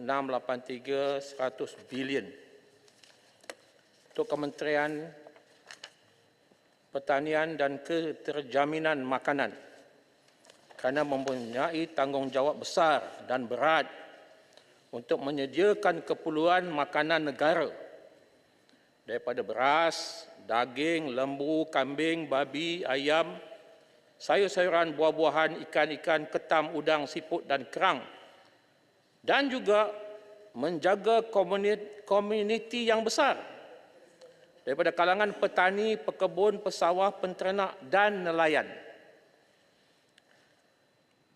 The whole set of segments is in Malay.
683 100 bilion untuk Kementerian Pertanian dan Keterjaminan Makanan kerana mempunyai tanggungjawab besar dan berat untuk menyediakan keperluan makanan negara daripada beras, daging, lembu, kambing, babi, ayam, sayur-sayuran, buah-buahan, ikan-ikan, ketam, udang, siput dan kerang, dan juga menjaga komuniti yang besar daripada kalangan petani, pekebun, pesawah, penternak dan nelayan.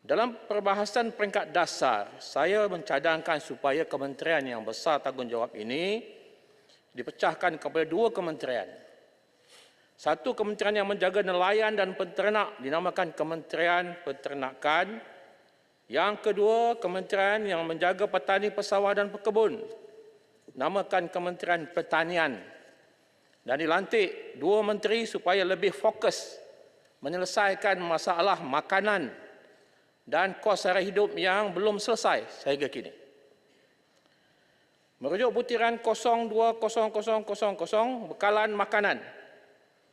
Dalam perbahasan peringkat dasar, saya mencadangkan supaya kementerian yang besar tanggungjawab ini dipecahkan kepada dua kementerian. Satu kementerian yang menjaga nelayan dan penternak dinamakan Kementerian Peternakan. Yang kedua, kementerian yang menjaga petani, pesawah dan pekebun namakan Kementerian Pertanian. Dan dilantik dua menteri supaya lebih fokus menyelesaikan masalah makanan dan kos sara hidup yang belum selesai sehingga kini. Merujuk butiran 020000 bekalan makanan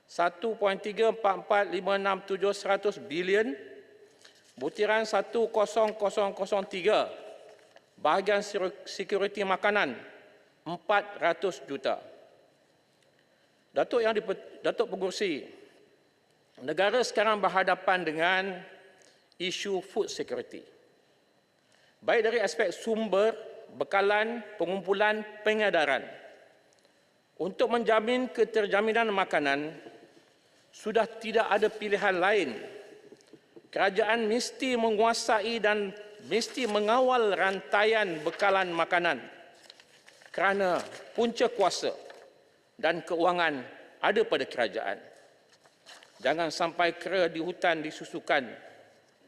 1.344567100 bilion, butiran 10003 bahagian sekuriti makanan 400 juta. Datuk Pengerusi, negara sekarang berhadapan dengan isu food security. Baik dari aspek sumber, bekalan, pengumpulan, pengedaran. Untuk menjamin keterjaminan makanan, sudah tidak ada pilihan lain. Kerajaan mesti menguasai dan mesti mengawal rantaian bekalan makanan kerana punca kuasa dan keuangan ada pada kerajaan. Jangan sampai kera di hutan disusukan,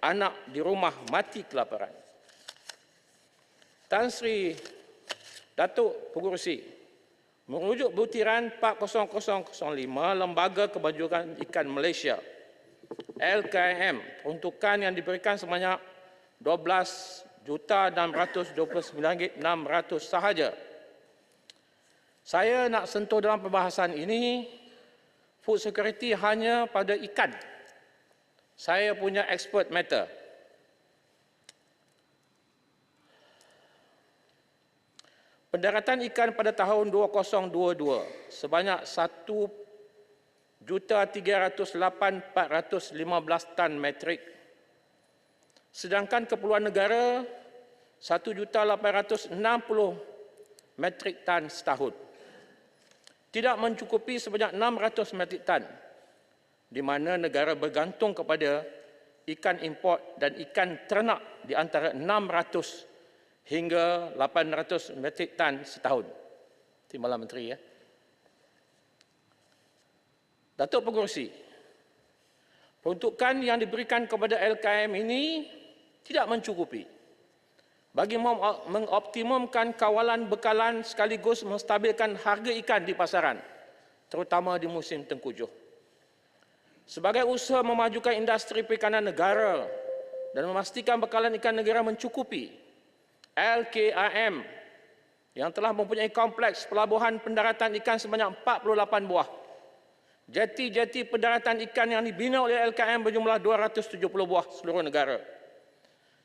anak di rumah mati kelaparan. Tan Sri Datuk Pengerusi, merujuk butiran 40005 Lembaga Kemajuan Ikan Malaysia LKM, peruntukan yang diberikan sebanyak RM12,629,600 sahaja. Saya nak sentuh dalam perbahasan ini food security hanya pada ikan. Saya punya expert matter. Pendaratan ikan pada tahun 2022 sebanyak 1,308,415 tan metrik. Sedangkan keperluan negara 1,860 metrik tan setahun. Tidak mencukupi sebanyak 600 metrik tan, di mana negara bergantung kepada ikan import dan ikan ternak di antara 600 hingga 800 metrik tan setahun. Timbalan Menteri, ya. Datuk Pengerusi, peruntukan yang diberikan kepada LKM ini tidak mencukupi bagi mengoptimumkan kawalan bekalan sekaligus menstabilkan harga ikan di pasaran, terutama di musim tengkujuh. Sebagai usaha memajukan industri perikanan negara dan memastikan bekalan ikan negara mencukupi, LKIM yang telah mempunyai kompleks pelabuhan pendaratan ikan sebanyak 48 buah. Jeti-jeti pendaratan ikan yang dibina oleh LKM berjumlah 270 buah seluruh negara.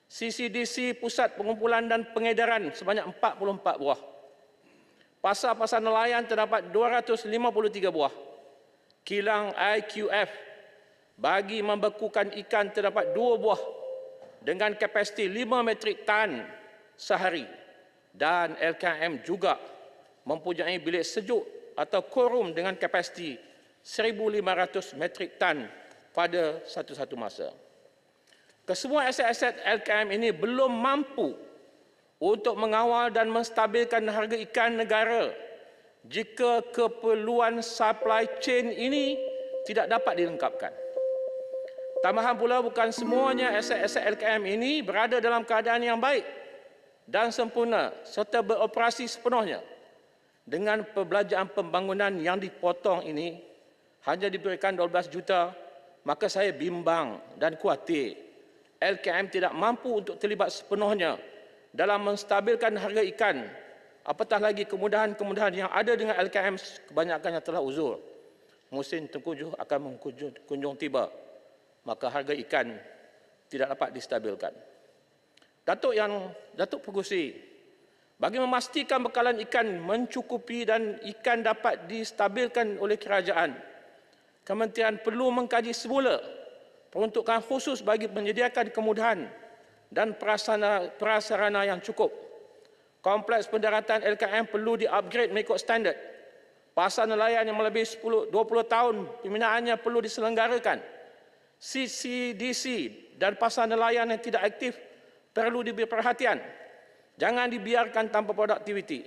CCDC Pusat Pengumpulan dan Pengedaran sebanyak 44 buah. Pasar-pasar nelayan terdapat 253 buah. Kilang IQF bagi membekukan ikan terdapat 2 buah dengan kapasiti 5 metrik tan sehari. Dan LKM juga mempunyai bilik sejuk atau cool room dengan kapasiti 1,500 metrik tan pada satu-satu masa. Kesemua aset-aset LKM ini belum mampu untuk mengawal dan menstabilkan harga ikan negara jika keperluan supply chain ini tidak dapat dilengkapkan. Tambahan pula, bukan semuanya aset-aset LKM ini berada dalam keadaan yang baik dan sempurna serta beroperasi sepenuhnya. Dengan perbelanjaan pembangunan yang dipotong ini hanya diberikan 12 juta, maka saya bimbang dan khawatir LKM tidak mampu untuk terlibat sepenuhnya dalam menstabilkan harga ikan, apatah lagi kemudahan-kemudahan yang ada dengan LKM kebanyakannya telah uzur. Musim tengkujuh akan kunjung tiba, maka harga ikan tidak dapat distabilkan. Datuk Pengerusi, bagi memastikan bekalan ikan mencukupi dan ikan dapat distabilkan oleh kerajaan, Kementerian perlu mengkaji semula peruntukan khusus bagi menyediakan kemudahan dan prasarana yang cukup. Kompleks pendaratan LKM perlu di-upgrade mengikut standard. Pasar nelayan yang melebihi 20 tahun pembinaannya perlu diselenggarakan. CCDC dan pasar nelayan yang tidak aktif perlu diberi perhatian. Jangan dibiarkan tanpa produktiviti.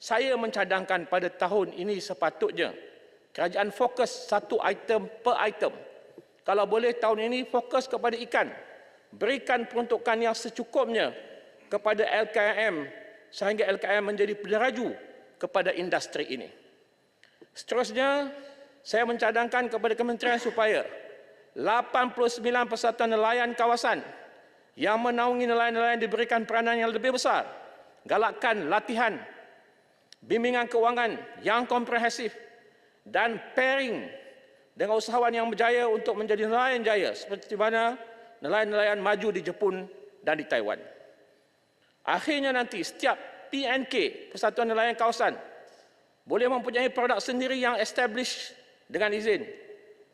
Saya mencadangkan pada tahun ini sepatutnya kerajaan fokus satu item per item. Kalau boleh tahun ini fokus kepada ikan. Berikan peruntukan yang secukupnya kepada LKM sehingga LKM menjadi peneraju kepada industri ini. Seterusnya, saya mencadangkan kepada kementerian supaya 89 persatuan nelayan kawasan yang menaungi nelayan-nelayan diberikan peranan yang lebih besar. Galakkan latihan, bimbingan keuangan yang komprehensif dan pairing dengan usahawan yang berjaya untuk menjadi nelayan jaya seperti mana nelayan-nelayan maju di Jepun dan di Taiwan. Akhirnya nanti setiap PNK, Persatuan Nelayan Kawasan, boleh mempunyai produk sendiri yang established dengan izin.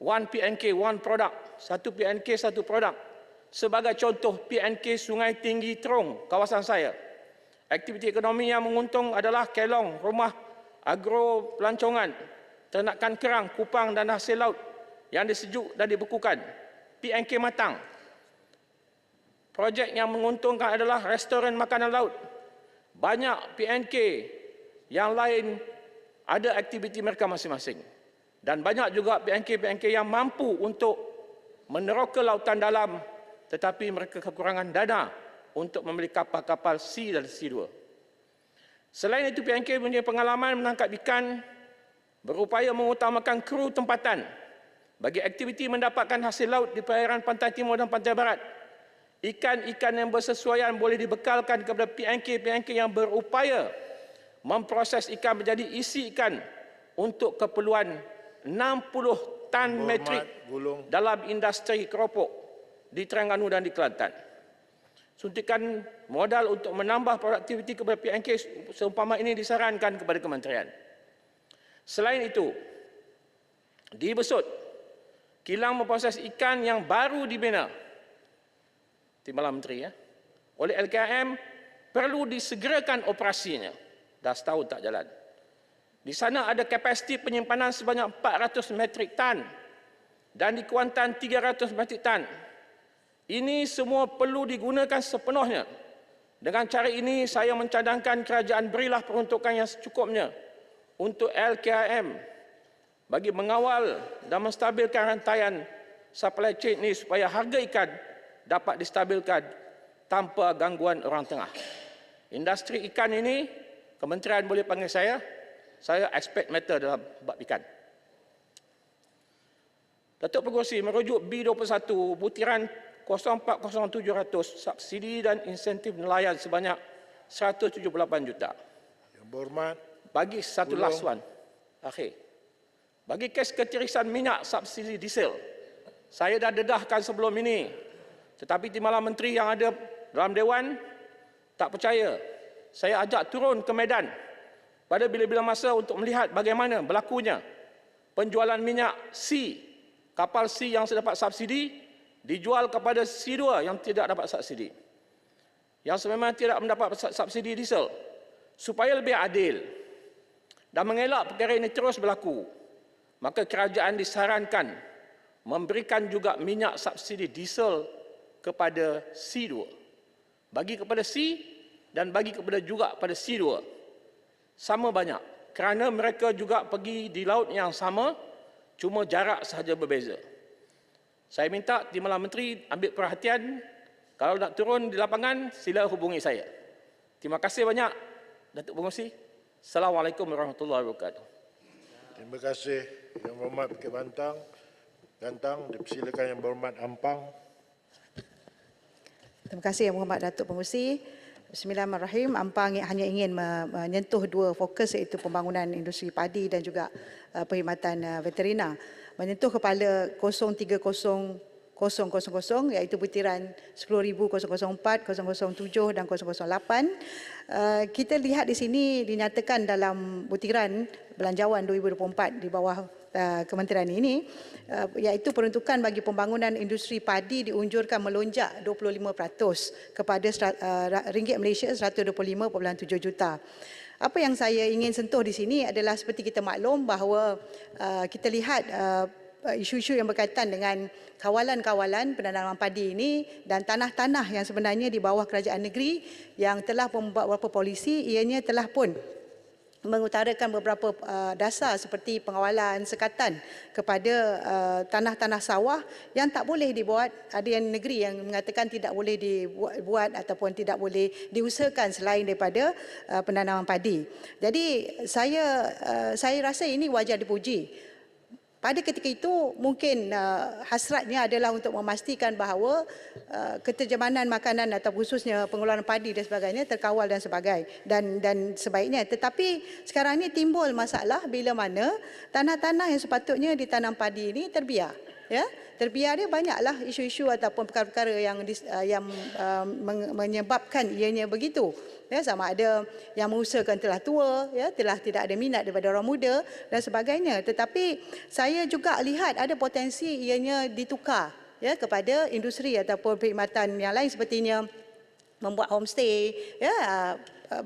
One PNK, one product. Satu PNK, satu produk. Sebagai contoh PNK Sungai Tinggi Terong, kawasan saya. Aktiviti ekonomi yang menguntung adalah kelong, rumah agro pelancongan, ternakan kerang, kupang dan hasil laut yang disejuk dan dibekukan. PNK Matang. Projek yang menguntungkan adalah restoran makanan laut. Banyak PNK yang lain ada aktiviti mereka masing-masing. Dan banyak juga PNK-PNK yang mampu untuk meneroka lautan dalam tetapi mereka kekurangan dana untuk membeli kapal-kapal C dan C2. Selain itu, PNK punya pengalaman menangkap ikan, berupaya mengutamakan kru tempatan bagi aktiviti mendapatkan hasil laut di perairan pantai timur dan pantai barat. Ikan-ikan yang bersesuaian boleh dibekalkan kepada PNK-PNK yang berupaya memproses ikan menjadi isi ikan untuk keperluan 60 tan metrik dalam industri keropok di Terengganu dan di Kelantan. Suntikan modal untuk menambah produktiviti kepada PNK seumpama ini disarankan kepada kementerian. Selain itu, di Besut, kilang memproses ikan yang baru dibina, Timbalan Menteri, oleh LKM perlu disegerakan operasinya. Dah setahun tak jalan. Di sana ada kapasiti penyimpanan sebanyak 400 metrik tan dan di Kuantan 300 metrik tan. Ini semua perlu digunakan sepenuhnya. Dengan cara ini, saya mencadangkan kerajaan berilah peruntukan yang secukupnya untuk LKM bagi mengawal dan menstabilkan rantaian supply chain ini supaya harga ikan dapat distabilkan tanpa gangguan orang tengah. Industri ikan ini, kementerian boleh panggil saya expert matter dalam bab ikan. Datuk Pengerusi merujuk B21 butiran 040700 subsidi dan insentif nelayan sebanyak 178 juta. Yang berhormat, bagi satu last one. Akhir. Bagi kes ketirisan minyak subsidi diesel, saya dah dedahkan sebelum ini. Tetapi Timbalan Menteri yang ada dalam Dewan tak percaya. Saya ajak turun ke medan pada bila-bila masa untuk melihat bagaimana berlakunya penjualan minyak C, kapal C yang dapat subsidi, dijual kepada C2 yang tidak dapat subsidi. Yang sememang tidak mendapat subsidi diesel. Supaya lebih adil dan mengelak perkara ini terus berlaku, maka kerajaan disarankan memberikan juga minyak subsidi diesel kepada C2. Bagi kepada C dan bagi kepada juga pada C2. Sama banyak. Kerana mereka juga pergi di laut yang sama, cuma jarak sahaja berbeza. Saya minta Timbalan Menteri ambil perhatian. Kalau nak turun di lapangan, sila hubungi saya. Terima kasih banyak, Datuk Pengerusi. Assalamualaikum warahmatullahi wabarakatuh. terima kasih Yang Berhormat Bukit Gantang. Dipersilakan Yang Berhormat Ampang. Terima kasih Yang Berhormat Datuk Pengerusi. Bismillahirrahmanirrahim. Ampang hanya ingin menyentuh dua fokus, iaitu pembangunan industri padi dan juga perkhidmatan veterina. Menyentuh kepada 030000 iaitu butiran 10,004, 007 dan 008. Kita lihat di sini dinyatakan dalam butiran belanjawan 2024 di bawah kementerian ini, iaitu peruntukan bagi pembangunan industri padi diunjurkan melonjak 25% kepada ringgit Malaysia 125.7 juta. Apa yang saya ingin sentuh di sini adalah seperti kita maklum bahawa kita lihat isu-isu yang berkaitan dengan kawalan-kawalan penanaman padi ini dan tanah-tanah yang sebenarnya di bawah kerajaan negeri yang telah membuat beberapa polisi, ianya telah pun mengutarakan beberapa dasar seperti pengawalan sekatan kepada tanah-tanah sawah yang tak boleh dibuat. Ada yang negeri yang mengatakan tidak boleh dibuat ataupun tidak boleh diusahakan selain daripada penanaman padi. Jadi saya rasa ini wajar dipuji. Pada ketika itu mungkin hasratnya adalah untuk memastikan bahawa keterjemanan makanan atau khususnya pengeluaran padi dan sebagainya terkawal dan sebaiknya. Tetapi sekarang ini timbul masalah bila mana tanah-tanah yang sepatutnya ditanam padi ini terbiar. Ya, terbiar dia banyaklah isu-isu ataupun perkara-perkara yang menyebabkan ianya begitu. Ya, sama ada yang mengusahakan telah tua, ya, telah tidak ada minat daripada orang muda dan sebagainya. Tetapi saya juga lihat ada potensi ianya ditukar, ya, kepada industri ataupun perkhidmatan yang lain sepertinya membuat homestay, ya,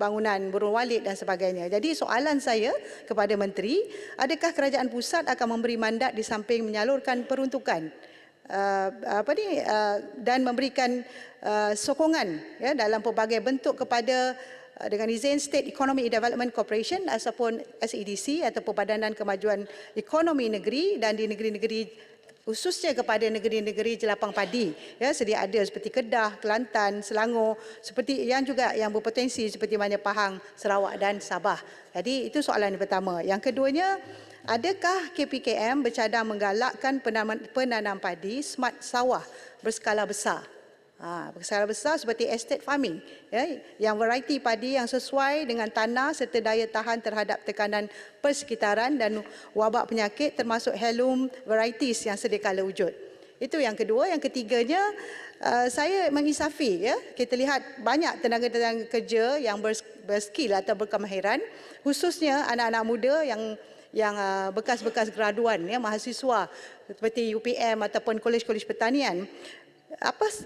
bangunan burung walit dan sebagainya. Jadi soalan saya kepada Menteri, adakah kerajaan pusat akan memberi mandat di samping menyalurkan peruntukan dan memberikan sokongan, ya, dalam pelbagai bentuk kepada dengan izin State Economic Development Corporation ataupun SEDC ataupun Padanan Kemajuan Ekonomi Negeri dan di negeri-negeri khususnya kepada negeri-negeri jelapang padi, ya, sedia ada seperti Kedah, Kelantan, Selangor, seperti yang juga yang berpotensi seperti mana Pahang, Sarawak dan Sabah. Jadi itu soalan yang pertama. Yang keduanya, adakah KPKM bercadang menggalakkan penanam padi smart sawah berskala besar? Berskala besar seperti estate farming, ya, yang variety padi yang sesuai dengan tanah serta daya tahan terhadap tekanan persekitaran dan wabak penyakit termasuk heirloom varieties yang sedia kala wujud. Itu yang kedua. Yang ketiganya, saya mengisafi, ya, kita lihat banyak tenaga-tenaga kerja yang berskill atau berkemahiran, khususnya anak-anak muda yang bekas-bekas graduan, ya, mahasiswa seperti UPM ataupun kolej-kolej pertanian.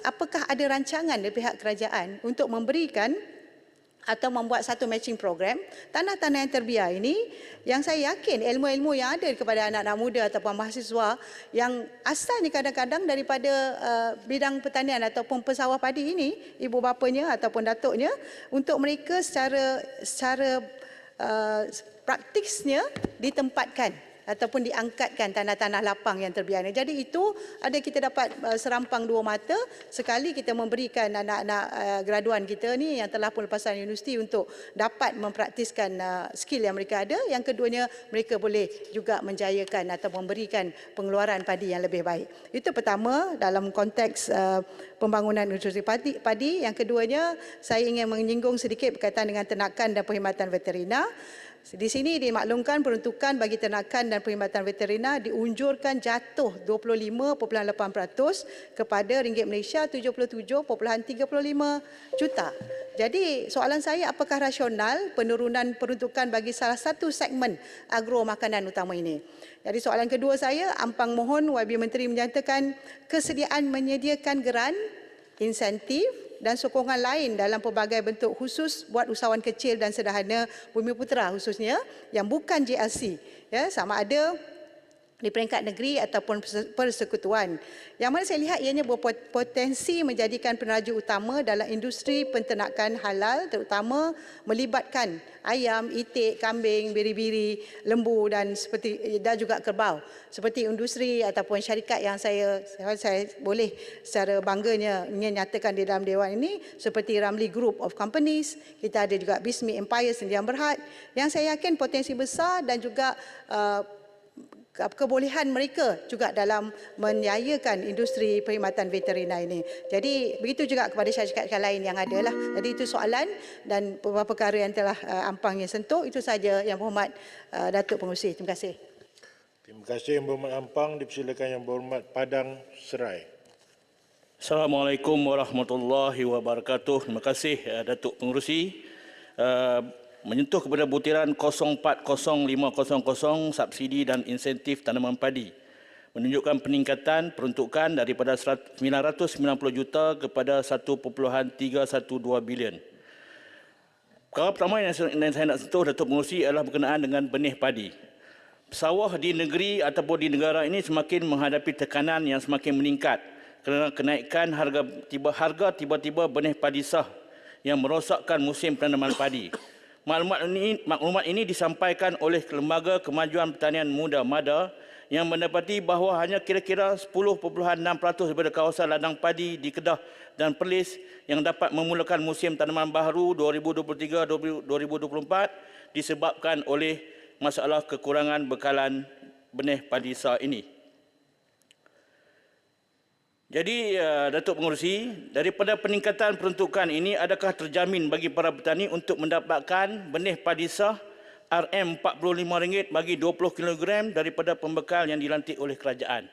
Apakah ada rancangan dari pihak kerajaan untuk memberikan atau membuat satu matching program tanah-tanah yang terbiar ini, yang saya yakin ilmu-ilmu yang ada kepada anak-anak muda ataupun mahasiswa yang asalnya kadang-kadang daripada bidang pertanian ataupun pesawah padi ini, ibu bapanya ataupun datuknya, untuk mereka secara praktisnya ditempatkan ataupun diangkatkan tanah-tanah lapang yang terbiar. Jadi itu ada kita dapat serampang dua mata. Sekali kita memberikan anak-anak graduan kita ni yang telah pun lepasan universiti untuk dapat mempraktiskan skill yang mereka ada. Yang keduanya, mereka boleh juga menjayakan atau memberikan pengeluaran padi yang lebih baik. Itu pertama dalam konteks pembangunan industri padi. Yang keduanya, saya ingin menyinggung sedikit berkaitan dengan ternakan dan perkhidmatan veterina. Di sini dimaklumkan peruntukan bagi ternakan dan perkhidmatan veterina diunjurkan jatuh 25.8% kepada ringgit Malaysia 77.35 juta. Jadi soalan saya, apakah rasional penurunan peruntukan bagi salah satu segmen agro makanan utama ini? Jadi soalan kedua saya, ampang mohon YB Menteri menyatakan kesediaan menyediakan geran, insentif dan sokongan lain dalam pelbagai bentuk khusus buat usahawan kecil dan sederhana Bumiputera khususnya yang bukan JLC, ya, sama ada di peringkat negeri ataupun persekutuan. Yang mana saya lihat ianya berpotensi menjadikan peneraju utama dalam industri penternakan halal, terutama melibatkan ayam, itik, kambing, biri-biri, lembu dan juga kerbau. Seperti industri ataupun syarikat yang saya boleh secara bangganya menyatakan di dalam dewan ini, seperti Ramli Group of Companies, kita ada juga Bismi Empire Sdn Bhd, yang saya yakin potensi besar dan juga kebolehan mereka juga dalam menyayakan industri perkhidmatan veterina ini. Jadi begitu juga kepada syarikat lain yang ada lah. Jadi itu soalan dan beberapa perkara yang telah Ampang yang sentuh, itu saja Yang Berhormat Datuk Pengerusi. Terima kasih. Terima kasih Yang Berhormat Ampang. Dipersilakan Yang Berhormat Padang Serai. Assalamualaikum warahmatullahi wabarakatuh. Terima kasih Datuk Pengerusi. Menyentuh kepada butiran 040500 subsidi dan insentif tanaman padi menunjukkan peningkatan peruntukan daripada 990 juta kepada 1.312 bilion. Perkara pertama yang saya nak sentuh Datuk Pengerusi adalah berkenaan dengan benih padi. Sawah di negeri ataupun di negara ini semakin menghadapi tekanan yang semakin meningkat kerana kenaikan harga tiba-tiba benih padi sah yang merosakkan musim penanaman padi. Maklumat ini disampaikan oleh Lembaga Kemajuan Pertanian Muda MADA yang mendapati bahawa hanya kira-kira 10.6% daripada kawasan ladang padi di Kedah dan Perlis yang dapat memulakan musim tanaman baharu 2023-2024 disebabkan oleh masalah kekurangan bekalan benih padi sah ini. Jadi, Datuk Pengerusi, daripada peningkatan peruntukan ini, adakah terjamin bagi para petani untuk mendapatkan benih padi sah RM45 bagi 20 kg daripada pembekal yang dilantik oleh kerajaan?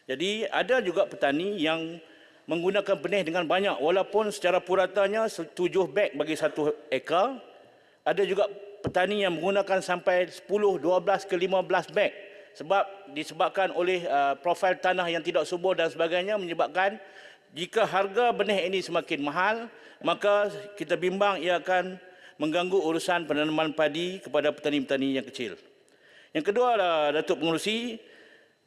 Jadi, ada juga petani yang menggunakan benih dengan banyak, walaupun secara puratanya 7 beg bagi 1 ekar. Ada juga petani yang menggunakan sampai 10, 12 ke 15 beg. Disebabkan oleh profil tanah yang tidak subur dan sebagainya, menyebabkan jika harga benih ini semakin mahal, maka kita bimbang ia akan mengganggu urusan penanaman padi kepada petani-petani yang kecil. Yang kedua adalah Datuk Pengerusi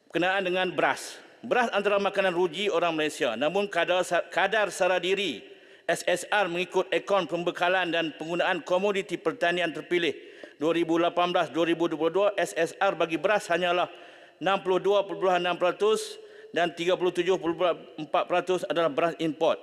berkenaan dengan beras. Beras antara makanan ruji orang Malaysia, namun kadar sara diri SSR mengikut Akaun Pembekalan dan Penggunaan Komoditi Pertanian Terpilih 2018-2022, SSR bagi beras hanyalah 62.6% dan 37.4% adalah beras import.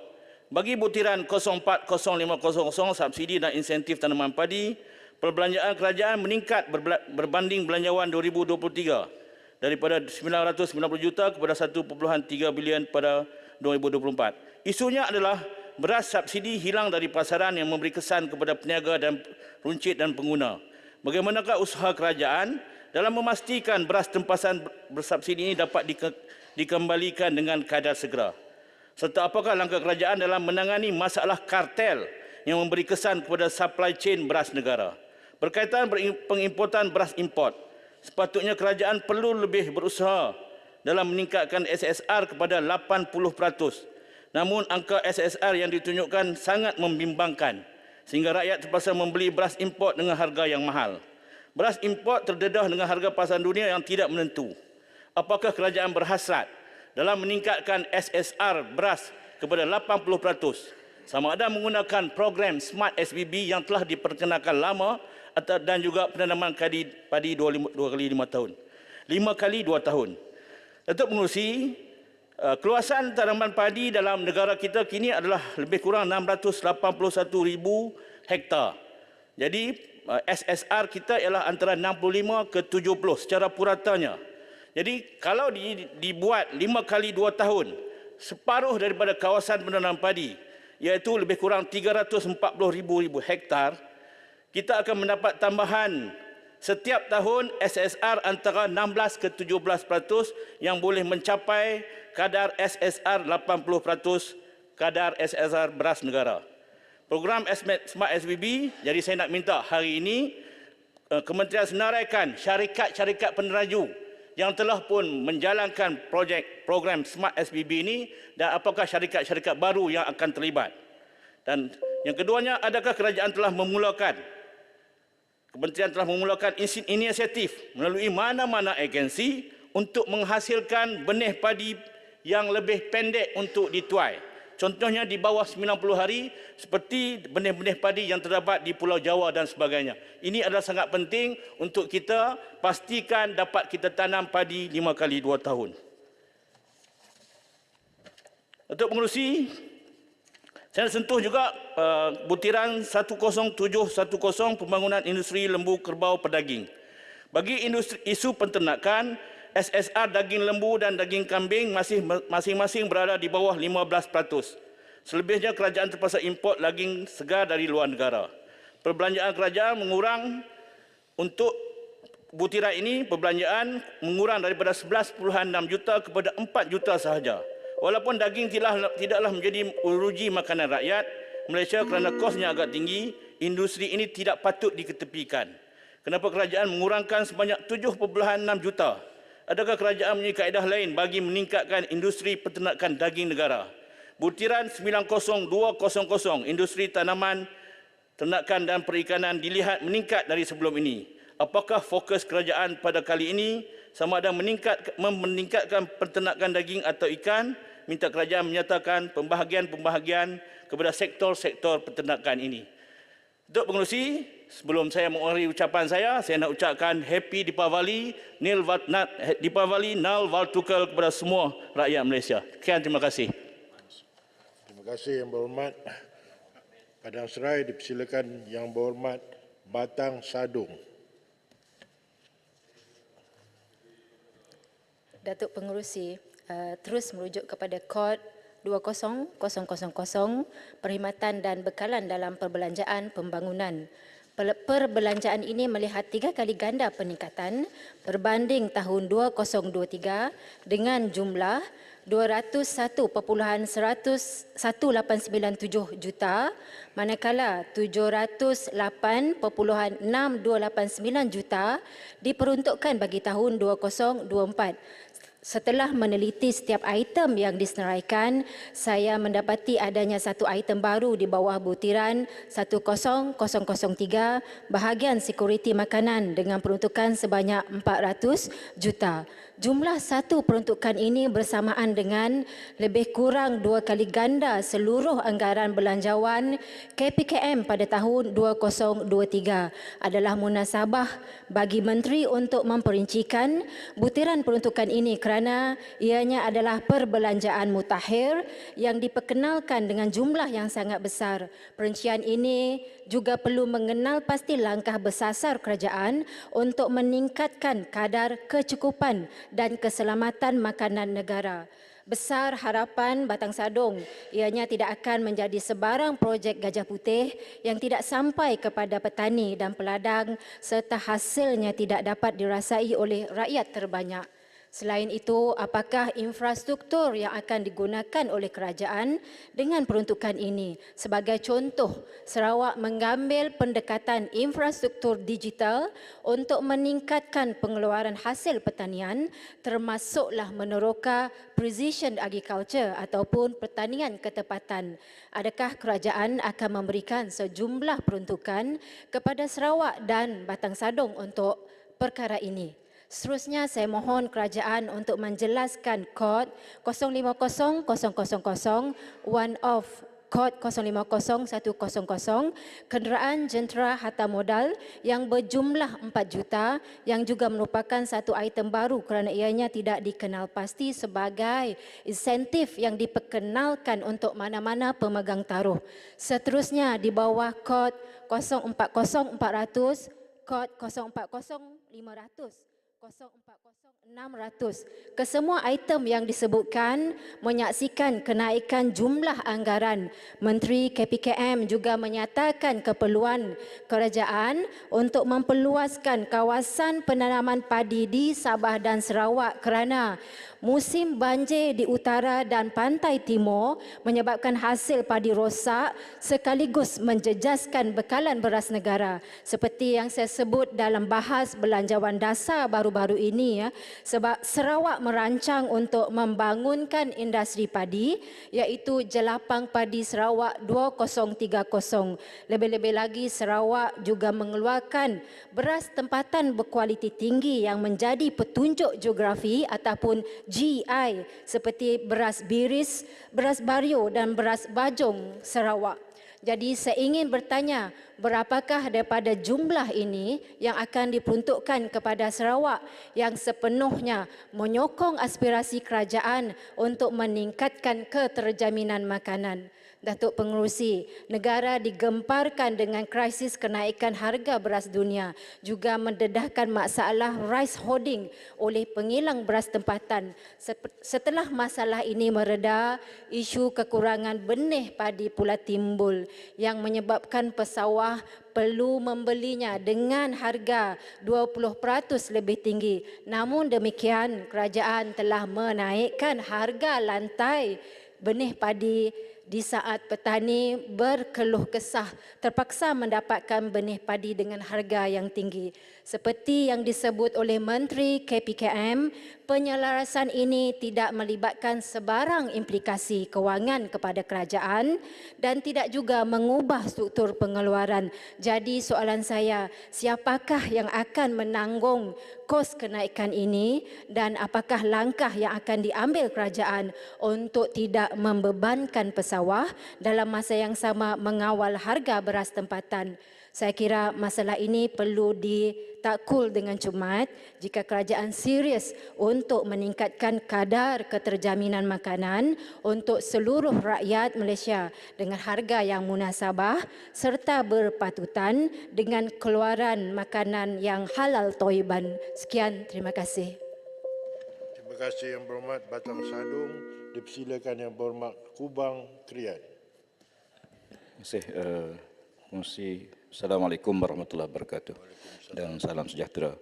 Bagi butiran 040500 subsidi dan insentif tanaman padi, perbelanjaan kerajaan meningkat berbanding belanjawan 2023 daripada 990 juta kepada 1.3 bilion pada 2024. Isunya adalah beras subsidi hilang dari pasaran yang memberi kesan kepada peniaga dan runcit dan pengguna. Bagaimanakah usaha kerajaan dalam memastikan beras tempasan bersubsidi ini dapat dikembalikan dengan kadar segera? Serta apakah langkah kerajaan dalam menangani masalah kartel yang memberi kesan kepada supply chain beras negara? Berkaitan pengimportan beras import, sepatutnya kerajaan perlu lebih berusaha dalam meningkatkan SSR kepada 80%. Namun angka SSR yang ditunjukkan sangat membimbangkan sehingga rakyat terpaksa membeli beras import dengan harga yang mahal. Beras import terdedah dengan harga pasaran dunia yang tidak menentu. Apakah kerajaan berhasrat dalam meningkatkan SSR beras kepada 80%, sama ada menggunakan program Smart SBB yang telah diperkenalkan lama dan juga penanaman padi 2 kali 5 tahun. 5 kali 2 tahun. Datuk Pengerusi, keluasan tanaman padi dalam negara kita kini adalah lebih kurang 681,000 hektar. Jadi SSR kita ialah antara 65 ke 70 secara puratanya. Jadi kalau dibuat 5 kali 2 tahun, separuh daripada kawasan penanaman padi, iaitu lebih kurang 340,000 hektar, kita akan mendapat tambahan setiap tahun SSR antara 16 ke 17% yang boleh mencapai kadar SSR 80% kadar SSR beras negara. Program Smart SBB, jadi saya nak minta hari ini Kementerian senaraikan syarikat-syarikat peneraju yang telah pun menjalankan program Smart SBB ini dan apakah syarikat-syarikat baru yang akan terlibat. Dan yang keduanya, adakah kerajaan telah memulakan, Kementerian telah memulakan inisiatif melalui mana-mana agensi untuk menghasilkan benih padi yang lebih pendek untuk dituai. Contohnya di bawah 90 hari seperti benih-benih padi yang terdapat di Pulau Jawa dan sebagainya. Ini adalah sangat penting untuk kita pastikan dapat kita tanam padi 5 kali 2 tahun. Untuk Pengerusi, saya sentuh juga butiran 10710 pembangunan industri lembu kerbau pedaging. Bagi industri isu penternakan, SSR daging lembu dan daging kambing masing-masing berada di bawah 15%. Selebihnya kerajaan terpaksa import daging segar dari luar negara. Perbelanjaan kerajaan mengurang untuk butiran ini, perbelanjaan mengurang daripada 11.6 juta kepada 4 juta sahaja. Walaupun daging tidaklah menjadi uruji makanan rakyat Malaysia kerana kosnya agak tinggi, industri ini tidak patut diketepikan. Kenapa kerajaan mengurangkan sebanyak 7.6 juta? Adakah kerajaan mempunyai kaedah lain bagi meningkatkan industri peternakan daging negara? Butiran 90200 industri tanaman, ternakan dan perikanan dilihat meningkat dari sebelum ini. Apakah fokus kerajaan pada kali ini sama ada meningkatkan peternakan daging atau ikan? Minta kerajaan menyatakan pembahagian-pembahagian kepada sektor-sektor peternakan ini. Untuk pengerusi, sebelum saya mengakhiri ucapan saya nak ucapkan Happy Deepavali, Deepavali Nal Waltukal kepada semua rakyat Malaysia. Sekian, terima kasih. Terima kasih Yang Berhormat. Padang Serai dipersilakan Yang Berhormat Batang Sadung. Datuk Pengerusi, terus merujuk kepada Kod 20000 perkhidmatan dan bekalan dalam perbelanjaan pembangunan. Perbelanjaan ini melihat 3 kali ganda peningkatan berbanding tahun 2023 dengan jumlah 201.1897 juta, manakala 708.6289 juta diperuntukkan bagi tahun 2024. Setelah meneliti setiap item yang disenaraikan, saya mendapati adanya satu item baru di bawah butiran 10003, bahagian sekuriti makanan dengan peruntukan sebanyak 400 juta. Jumlah satu peruntukan ini bersamaan dengan lebih kurang 2 kali ganda seluruh anggaran belanjawan KPKM pada tahun 2023. Adalah munasabah bagi Menteri untuk memperincikan butiran peruntukan ini kerana ianya adalah perbelanjaan mutakhir yang diperkenalkan dengan jumlah yang sangat besar. Perincian ini juga perlu mengenal pasti langkah bersasar kerajaan untuk meningkatkan kadar kecukupan dan keselamatan makanan negara. Besar harapan Batang Sadung ianya tidak akan menjadi sebarang projek Gajah Putih yang tidak sampai kepada petani dan peladang serta hasilnya tidak dapat dirasai oleh rakyat terbanyak. Selain itu, apakah infrastruktur yang akan digunakan oleh kerajaan dengan peruntukan ini? Sebagai contoh, Sarawak mengambil pendekatan infrastruktur digital untuk meningkatkan pengeluaran hasil pertanian, termasuklah meneroka precision agriculture ataupun pertanian ketepatan. Adakah kerajaan akan memberikan sejumlah peruntukan kepada Sarawak dan Batang Sadung untuk perkara ini? Seterusnya, saya mohon kerajaan untuk menjelaskan kod 050000 one-off kod 050100 kenderaan jentera harta modal yang berjumlah 4 juta yang juga merupakan satu item baru kerana ianya tidak dikenal pasti sebagai insentif yang diperkenalkan untuk mana-mana pemegang taruh. Seterusnya, di bawah kod 040400, kod 040500, 040600. Kesemua item yang disebutkan menyaksikan kenaikan jumlah anggaran. Menteri KPKM juga menyatakan keperluan kerajaan untuk memperluaskan kawasan penanaman padi di Sabah dan Sarawak kerana musim banjir di utara dan pantai timur menyebabkan hasil padi rosak sekaligus menjejaskan bekalan beras negara. Seperti yang saya sebut dalam bahas belanjawan dasar baru-baru ini, sebab Sarawak merancang untuk membangunkan industri padi iaitu Jelapang Padi Sarawak 2030. Lebih-lebih lagi, Sarawak juga mengeluarkan beras tempatan berkualiti tinggi yang menjadi petunjuk geografi ataupun GI seperti beras biris, beras bario dan beras bajong Sarawak. Jadi saya ingin bertanya, berapakah daripada jumlah ini yang akan diperuntukkan kepada Sarawak yang sepenuhnya menyokong aspirasi kerajaan untuk meningkatkan keterjaminan makanan? Datuk Pengerusi, negara digemparkan dengan krisis kenaikan harga beras dunia, juga mendedahkan masalah rice hoarding oleh pengilang beras tempatan. Setelah masalah ini mereda, isu kekurangan benih padi pula timbul yang menyebabkan pesawah perlu membelinya dengan harga 20% lebih tinggi. Namun demikian, kerajaan telah menaikkan harga lantai benih padi di saat petani berkeluh kesah terpaksa mendapatkan benih padi dengan harga yang tinggi. Seperti yang disebut oleh Menteri KPKM, penyelarasan ini tidak melibatkan sebarang implikasi kewangan kepada kerajaan dan tidak juga mengubah struktur pengeluaran. Jadi soalan saya, siapakah yang akan menanggung kos kenaikan ini dan apakah langkah yang akan diambil kerajaan untuk tidak membebankan pesawah dalam masa yang sama mengawal harga beras tempatan? Saya kira masalah ini perlu ditakul dengan cermat jika kerajaan serius untuk meningkatkan kadar keterjaminan makanan untuk seluruh rakyat Malaysia dengan harga yang munasabah serta berpatutan dengan keluaran makanan yang halal thayyiban. Sekian, terima kasih. Terima kasih Yang Berhormat Batang Sadung. Dipersilakan Yang Berhormat Kubang Krian. Terima kasih. Assalamualaikum warahmatullahi wabarakatuh dan salam sejahtera.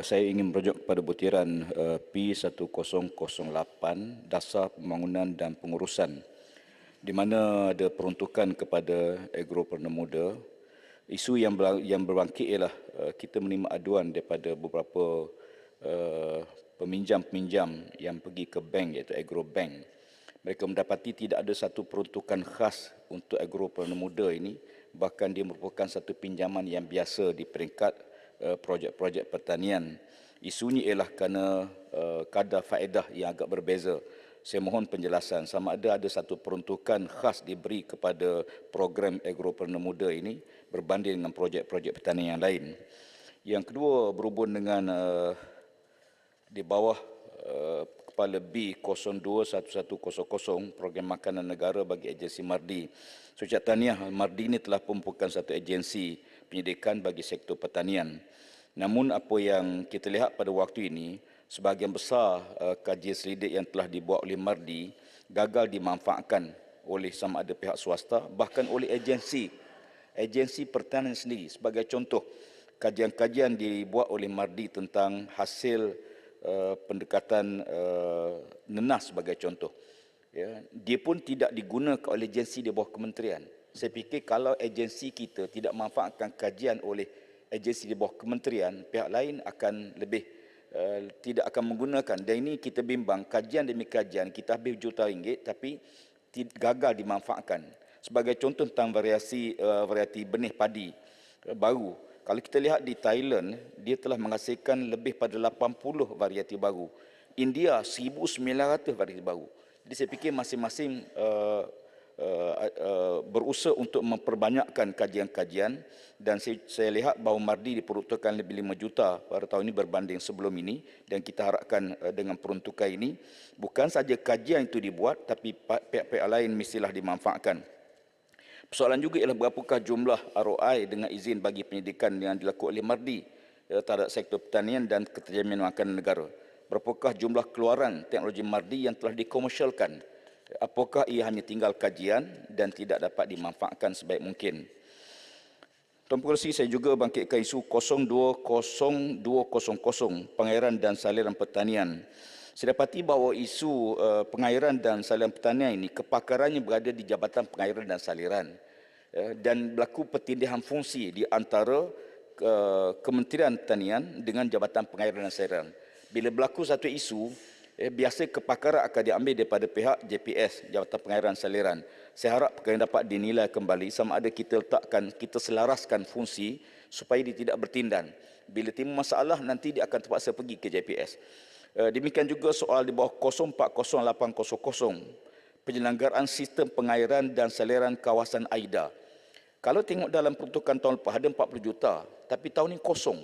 Saya ingin merujuk kepada butiran P1008 Dasar Pembangunan dan Pengurusan di mana ada peruntukan kepada agropreneur muda. Isu yang berbangkit ialah kita menerima aduan daripada beberapa peminjam-peminjam yang pergi ke bank iaitu agrobank. Mereka mendapati tidak ada satu peruntukan khas untuk agropreneur muda ini, bahkan dia merupakan satu pinjaman yang biasa di peringkat projek-projek pertanian. Isunya ialah kerana kadar faedah yang agak berbeza. Saya mohon penjelasan sama ada satu peruntukan khas diberi kepada program agropreneur muda ini berbanding dengan projek-projek pertanian yang lain. Yang kedua berhubung dengan di bawah Kepala B021100 Program Makanan Negara bagi agensi Mardi. Sucap tahniah, Mardi ini telah merupakan satu agensi penyediaan bagi sektor pertanian. Namun apa yang kita lihat pada waktu ini, sebahagian besar kajian selidik yang telah dibuat oleh Mardi gagal dimanfaatkan oleh sama ada pihak swasta, bahkan oleh agensi pertanian sendiri. Sebagai contoh, kajian-kajian dibuat oleh Mardi tentang hasil pendekatan nenas sebagai contoh. Ya, dia pun tidak digunakan oleh agensi di bawah kementerian. Saya fikir kalau agensi kita tidak manfaatkan kajian oleh agensi di bawah kementerian, pihak lain akan lebih tidak akan menggunakan. Dan ini kita bimbang, kajian demi kajian, kita habis juta ringgit tapi gagal dimanfaatkan. Sebagai contoh tentang variasi benih padi baru. Kalau kita lihat di Thailand, dia telah menghasilkan lebih pada 80 varieti baru. India 1,900 varieti baru. Jadi saya fikir masing-masing berusaha untuk memperbanyakkan kajian-kajian dan saya lihat bahawa Mardi diperuntukkan lebih 5 juta pada tahun ini berbanding sebelum ini dan kita harapkan dengan peruntukan ini bukan saja kajian itu dibuat tapi pihak-pihak lain mestilah dimanfaatkan. Persoalan juga ialah berapakah jumlah ROI dengan izin bagi penyidikan yang dilakukan oleh Mardi terhadap sektor pertanian dan keterjaminan makanan negara. Berapakah jumlah keluaran teknologi Mardi yang telah dikomersialkan? Apakah ia hanya tinggal kajian dan tidak dapat dimanfaatkan sebaik mungkin? Tuan Pengerusi, saya juga bangkitkan isu 02000 pengairan dan saliran pertanian. Saya dapati bahawa isu pengairan dan saliran pertanian ini kepakarannya berada di Jabatan Pengairan dan Saliran dan berlaku pertindihan fungsi di antara Kementerian Pertanian dengan Jabatan Pengairan dan Saliran. Bila berlaku satu isu, biasa kepakaran akan diambil daripada pihak JPS, Jabatan Pengairan dan Saliran. Saya harap perkara dapat dinilai kembali sama ada kita selaraskan fungsi supaya dia tidak bertindan. Bila timbul masalah, nanti dia akan terpaksa pergi ke JPS. Demikian juga soal di bawah 040800 penyelenggaraan sistem pengairan dan saliran kawasan AIDA. Kalau tengok dalam peruntukan tahun lepas ada 40 juta tapi tahun ini kosong.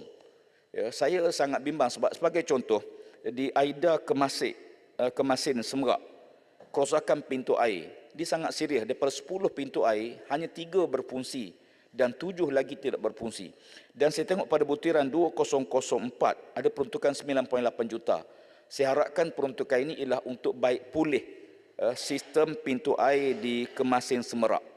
Ya, saya sangat bimbang sebab sebagai contoh di AIDA Kemasin Semerak kerosakan pintu air. Dia sangat serius. Daripada 10 pintu air, hanya 3 berfungsi dan 7 lagi tidak berfungsi. Dan saya tengok pada butiran 2004 ada peruntukan 9.8 juta. Saya harapkan peruntukan ini ialah untuk baik pulih sistem pintu air di Kemasin Semerak.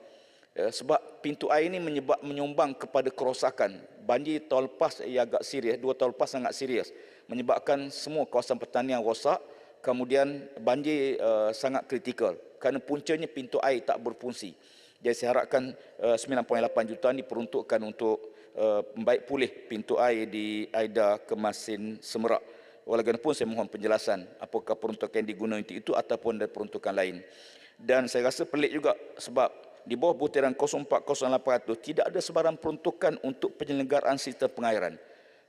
Sebab pintu air ini menyumbang kepada kerosakan. Banjir tahun lepas ia agak serius, 2 tahun lepas sangat serius. Menyebabkan semua kawasan pertanian rosak, kemudian banjir sangat kritikal kerana puncanya pintu air tak berfungsi. Jadi saya harapkan 9.8 juta ini peruntukkan untuk membaik pulih pintu air di Aida Kemasin Semerak. Walaupun saya mohon penjelasan apakah peruntukan yang digunakan untuk itu ataupun ada peruntukan lain. Dan saya rasa pelik juga sebab di bawah butiran 040800 tidak ada sebarang peruntukan untuk penyelenggaraan sistem pengairan.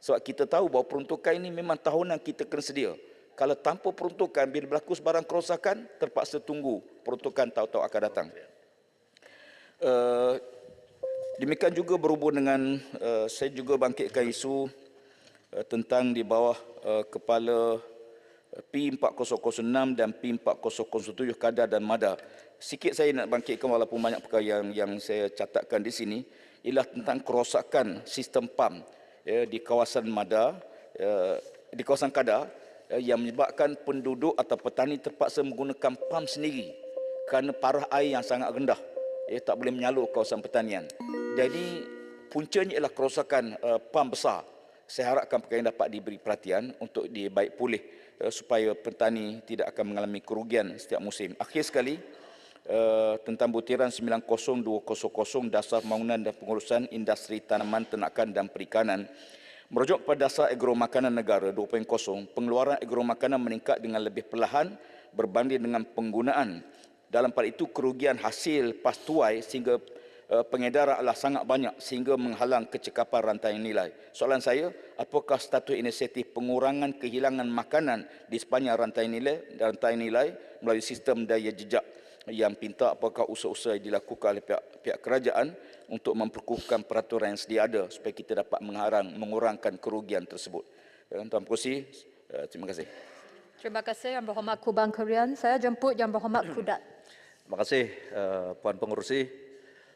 Sebab kita tahu bahawa peruntukan ini memang tahunan kita kena sedia. Kalau tanpa peruntukan, bila berlaku sebarang kerosakan, terpaksa tunggu peruntukan tahu-tahu akan datang. Demikian juga berhubung dengan saya juga bangkitkan isu tentang di bawah kepala P4006 dan P4007 Kadar dan Mada. Sikit saya nak bangkitkan walaupun banyak perkara yang saya catatkan di sini ialah tentang kerosakan sistem pam di kawasan Mada, di kawasan Kadar yang menyebabkan penduduk atau petani terpaksa menggunakan pam sendiri kerana parah air yang sangat rendah. Tak boleh menyalur kawasan pertanian. Jadi puncanya ialah kerosakan pam besar. Saya harapkan perkara ini dapat diberi perhatian untuk dibaik pulih supaya petani tidak akan mengalami kerugian setiap musim. Akhir sekali, tentang butiran 90200 Dasar Pembangunan dan Pengurusan Industri Tanaman, Ternakan dan Perikanan, merujuk pada Dasar Agro Makanan Negara 2.0, pengeluaran agro makanan meningkat dengan lebih perlahan berbanding dengan penggunaan. Dalam hal itu, kerugian hasil pastuai sehingga pengedaran adalah sangat banyak sehingga menghalang kecekapan rantai nilai. Soalan saya, apakah status inisiatif pengurangan kehilangan makanan di sepanjang rantai nilai melalui sistem daya jejak yang pintar, apakah usaha-usaha yang dilakukan oleh pihak kerajaan untuk memperkukuhkan peraturan yang sedia ada supaya kita dapat mengurangkan kerugian tersebut. Tuan Pengerusi, terima kasih. Terima kasih Yang Berhormat Kubang Krian. Saya jemput Yang Berhormat Kudat. Terima kasih Puan Pengerusi.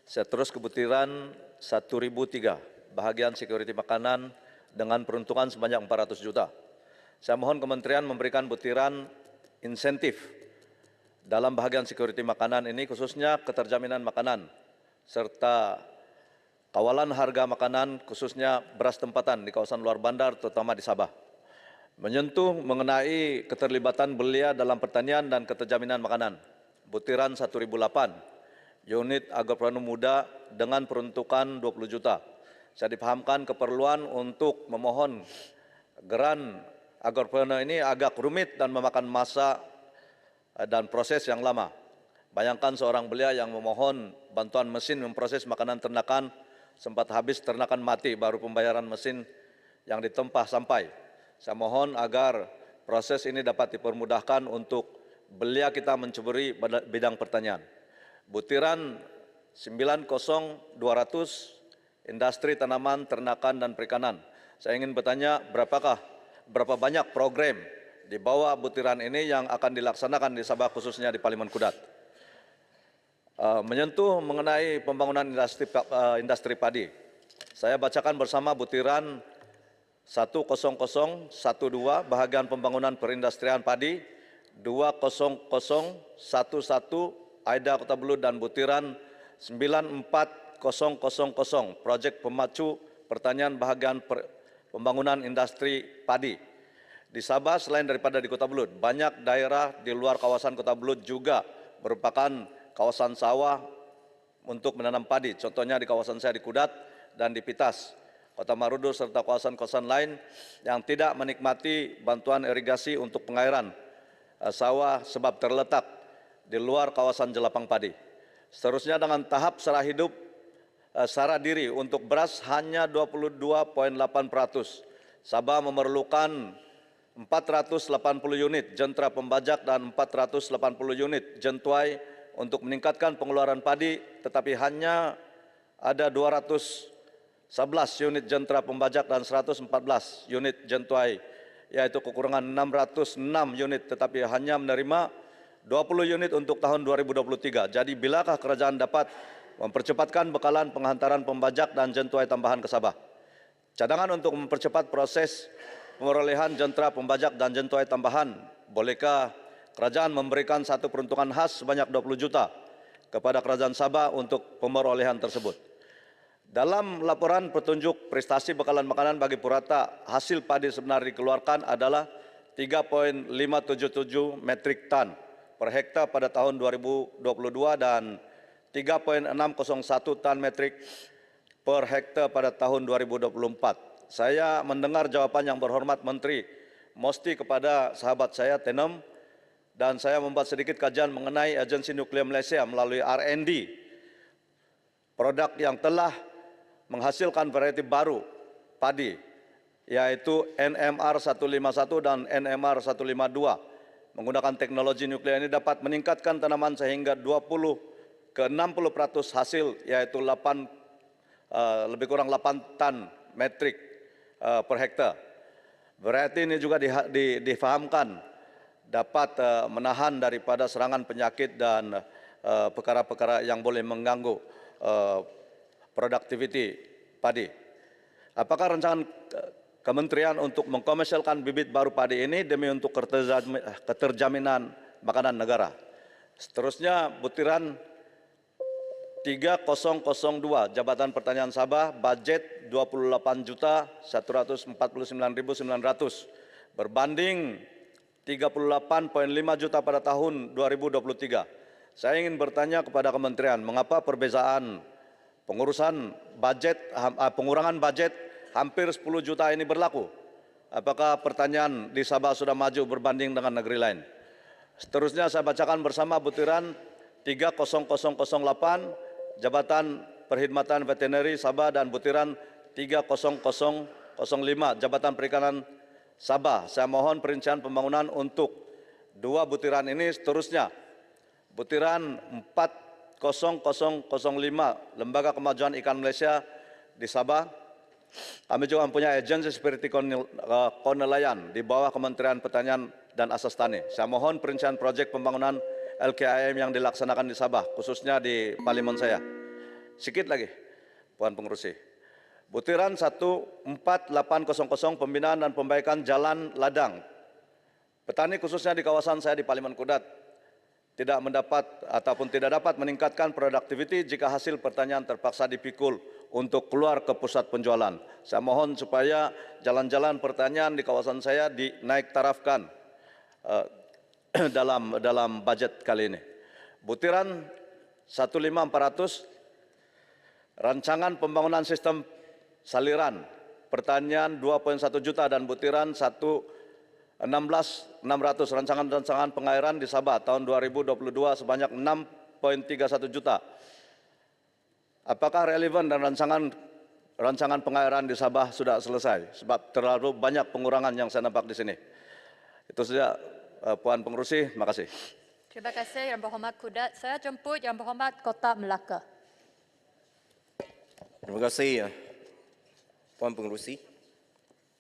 Saya terus ke butiran 1003, bahagian sekuriti makanan dengan peruntukan sebanyak 400 juta. Saya mohon Kementerian memberikan butiran insentif dalam bahagian sekuriti makanan ini, khususnya keterjaminan makanan, serta kawalan harga makanan, khususnya beras tempatan di kawasan luar bandar, terutama di Sabah. Menyentuh mengenai keterlibatan belia dalam pertanian dan keterjaminan makanan. Butiran 1008. Unit Agropreneur Muda dengan peruntukan 20 juta. Saya dipahamkan keperluan untuk memohon geran Agropreneur ini agak rumit dan memakan masa dan proses yang lama. Bayangkan seorang belia yang memohon bantuan mesin memproses makanan ternakan, sempat habis ternakan mati baru pembayaran mesin yang ditempah sampai. Saya mohon agar proses ini dapat dipermudahkan untuk belia kita menceburi bidang pertanian. Butiran 90200 Industri Tanaman, Ternakan dan Perikanan. Saya ingin bertanya berapa banyak program di bawah butiran ini yang akan dilaksanakan di Sabah, khususnya di Parlimen Kudat. Menyentuh mengenai pembangunan industri padi. Saya bacakan bersama butiran 10012 bahagian pembangunan perindustrian padi, 20011 Aida Kota Belud dan butiran 94000 proyek pemacu pertanian bahagian pembangunan industri padi. Di Sabah selain daripada di Kota Belud, banyak daerah di luar kawasan Kota Belud juga merupakan kawasan sawah untuk menanam padi. Contohnya di kawasan saya di Kudat dan di Pitas, Kota Marudu serta kawasan-kawasan lain yang tidak menikmati bantuan irigasi untuk pengairan sawah sebab terletak di luar kawasan jelapang padi. Seterusnya dengan tahap serah hidup secara diri untuk beras hanya 22,8%. Sabah memerlukan 480 unit jentera pembajak dan 480 unit jentuai untuk meningkatkan pengeluaran padi, tetapi hanya ada 211 unit jentera pembajak dan 114 unit jentuai, yaitu kekurangan 606 unit, tetapi hanya menerima 20 unit untuk tahun 2023. Jadi bilakah kerajaan dapat mempercepatkan bekalan penghantaran pembajak dan jentuai tambahan ke Sabah? Cadangan untuk mempercepat proses pemerolehan jentera pembajak dan jentuai tambahan, bolehkah kerajaan memberikan satu peruntukan khas sebanyak 20 juta kepada kerajaan Sabah untuk pemerolehan tersebut? Dalam laporan petunjuk prestasi bekalan makanan bagi purata, hasil padi sebenar dikeluarkan adalah 3,577 metrik ton per hektar pada tahun 2022 dan 3,601 ton metrik per hektar pada tahun 2024. Saya mendengar jawaban yang berhormat Menteri Mosti kepada sahabat saya Tenem, dan saya membuat sedikit kajian mengenai Agensi Nuklear Malaysia melalui R&D produk yang telah menghasilkan varieti baru padi, yaitu NMR 151 dan NMR 152. Menggunakan teknologi nuklear ini dapat meningkatkan tanaman sehingga 20 ke 60% hasil, yaitu lebih kurang 8 ton metrik per hektar. Varieti ini juga difahamkan dapat menahan daripada serangan penyakit dan perkara-perkara yang boleh mengganggu produktiviti padi. Apakah rancangan Kementerian untuk mengkomersialkan bibit baru padi ini demi untuk keterjaminan makanan negara? Seterusnya, butiran 3002 Jabatan Pertanian Sabah, budget 28.149.900 berbanding 38,5 juta pada tahun 2023. Saya ingin bertanya kepada Kementerian, mengapa perbezaan pengurangan budget hampir 10 juta ini berlaku? Apakah pertanian di Sabah sudah maju berbanding dengan negeri lain? Seterusnya saya bacakan bersama butiran 30008 Jabatan Perkhidmatan Veterineri Sabah dan butiran 30005 Jabatan Perikanan Sabah. Saya mohon perincian pembangunan untuk dua butiran ini. Seterusnya, butiran 40005 Lembaga Kemajuan Ikan Malaysia di Sabah. Kami juga mempunyai agensi seperti Konelayan di bawah Kementerian Pertanian dan Asas Tani. Saya mohon perincian proyek pembangunan LKIM yang dilaksanakan di Sabah, khususnya di parlimen saya. Sikit lagi, Puan Pengerusi. Butiran 14800 pembinaan dan pembaikan jalan ladang. Petani khususnya di kawasan saya di Parlimen Kudat tidak dapat meningkatkan produktiviti jika hasil pertanian terpaksa dipikul untuk keluar ke pusat penjualan. Saya mohon supaya jalan-jalan pertanian di kawasan saya dinaik tarafkan dalam budget kali ini. Butiran 15400 rancangan pembangunan sistem saliran pertanian 2,1 juta dan butiran 116.600 rancangan pengairan di Sabah tahun 2022 sebanyak 6,31 juta. Apakah relevan dan rancangan pengairan di Sabah sudah selesai? Sebab terlalu banyak pengurangan yang saya nampak di sini. Itu saja, Puan Pengerusi. Terima kasih. Terima kasih Yang Berhormat Kudat. Saya jemput Yang Berhormat Kota Melaka. Terima kasih Puan Pengerusi.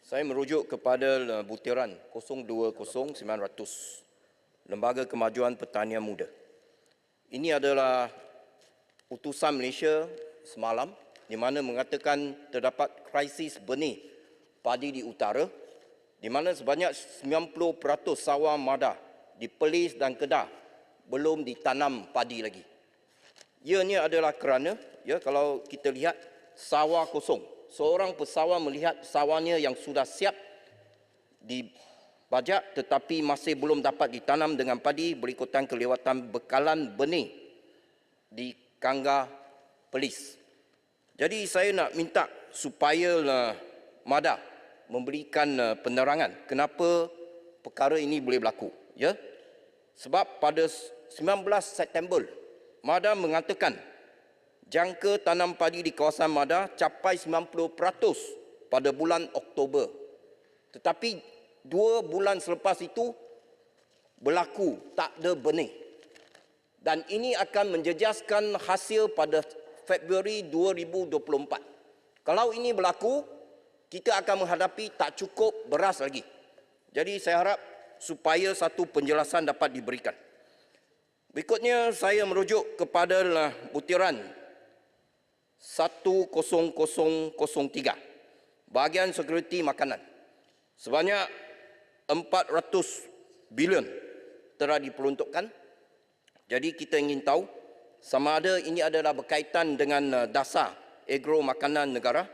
Saya merujuk kepada butiran 020900 Lembaga Kemajuan Pertanian Muda. Ini adalah utusan Malaysia semalam di mana mengatakan terdapat krisis benih padi di utara di mana sebanyak 90% sawah Madah di Perlis dan Kedah belum ditanam padi lagi. Ianya adalah kerana kalau kita lihat sawah kosong. Seorang pesawah melihat sawahnya yang sudah siap dibajak tetapi masih belum dapat ditanam dengan padi berikutan kelewatan bekalan benih di Kanggar Perlis. Jadi saya nak minta supaya Madah memberikan penerangan kenapa perkara ini boleh berlaku. Sebab pada 19 September Madah mengatakan jangka tanam padi di kawasan Madah capai 90% pada bulan Oktober. Tetapi 2 bulan selepas itu berlaku tak ada benih. Dan ini akan menjejaskan hasil pada Februari 2024. Kalau ini berlaku, kita akan menghadapi tak cukup beras lagi. Jadi saya harap supaya satu penjelasan dapat diberikan. Berikutnya saya merujuk kepada butiran 10003, bahagian sekuriti makanan. Sebanyak 400 bilion telah diperuntukkan. Jadi kita ingin tahu sama ada ini adalah berkaitan dengan dasar agro makanan negara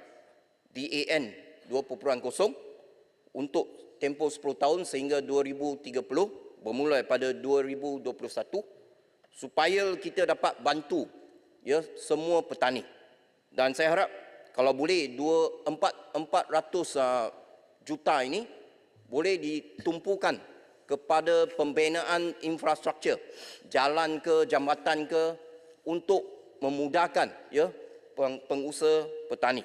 DAN 2.0 untuk tempoh 10 tahun sehingga 2030 bermula pada 2021 supaya kita dapat bantu semua petani. Dan saya harap kalau boleh 400 juta ini boleh ditumpukan kepada pembinaan infrastruktur, jalan ke, jambatan ke, untuk memudahkan pengusaha petani.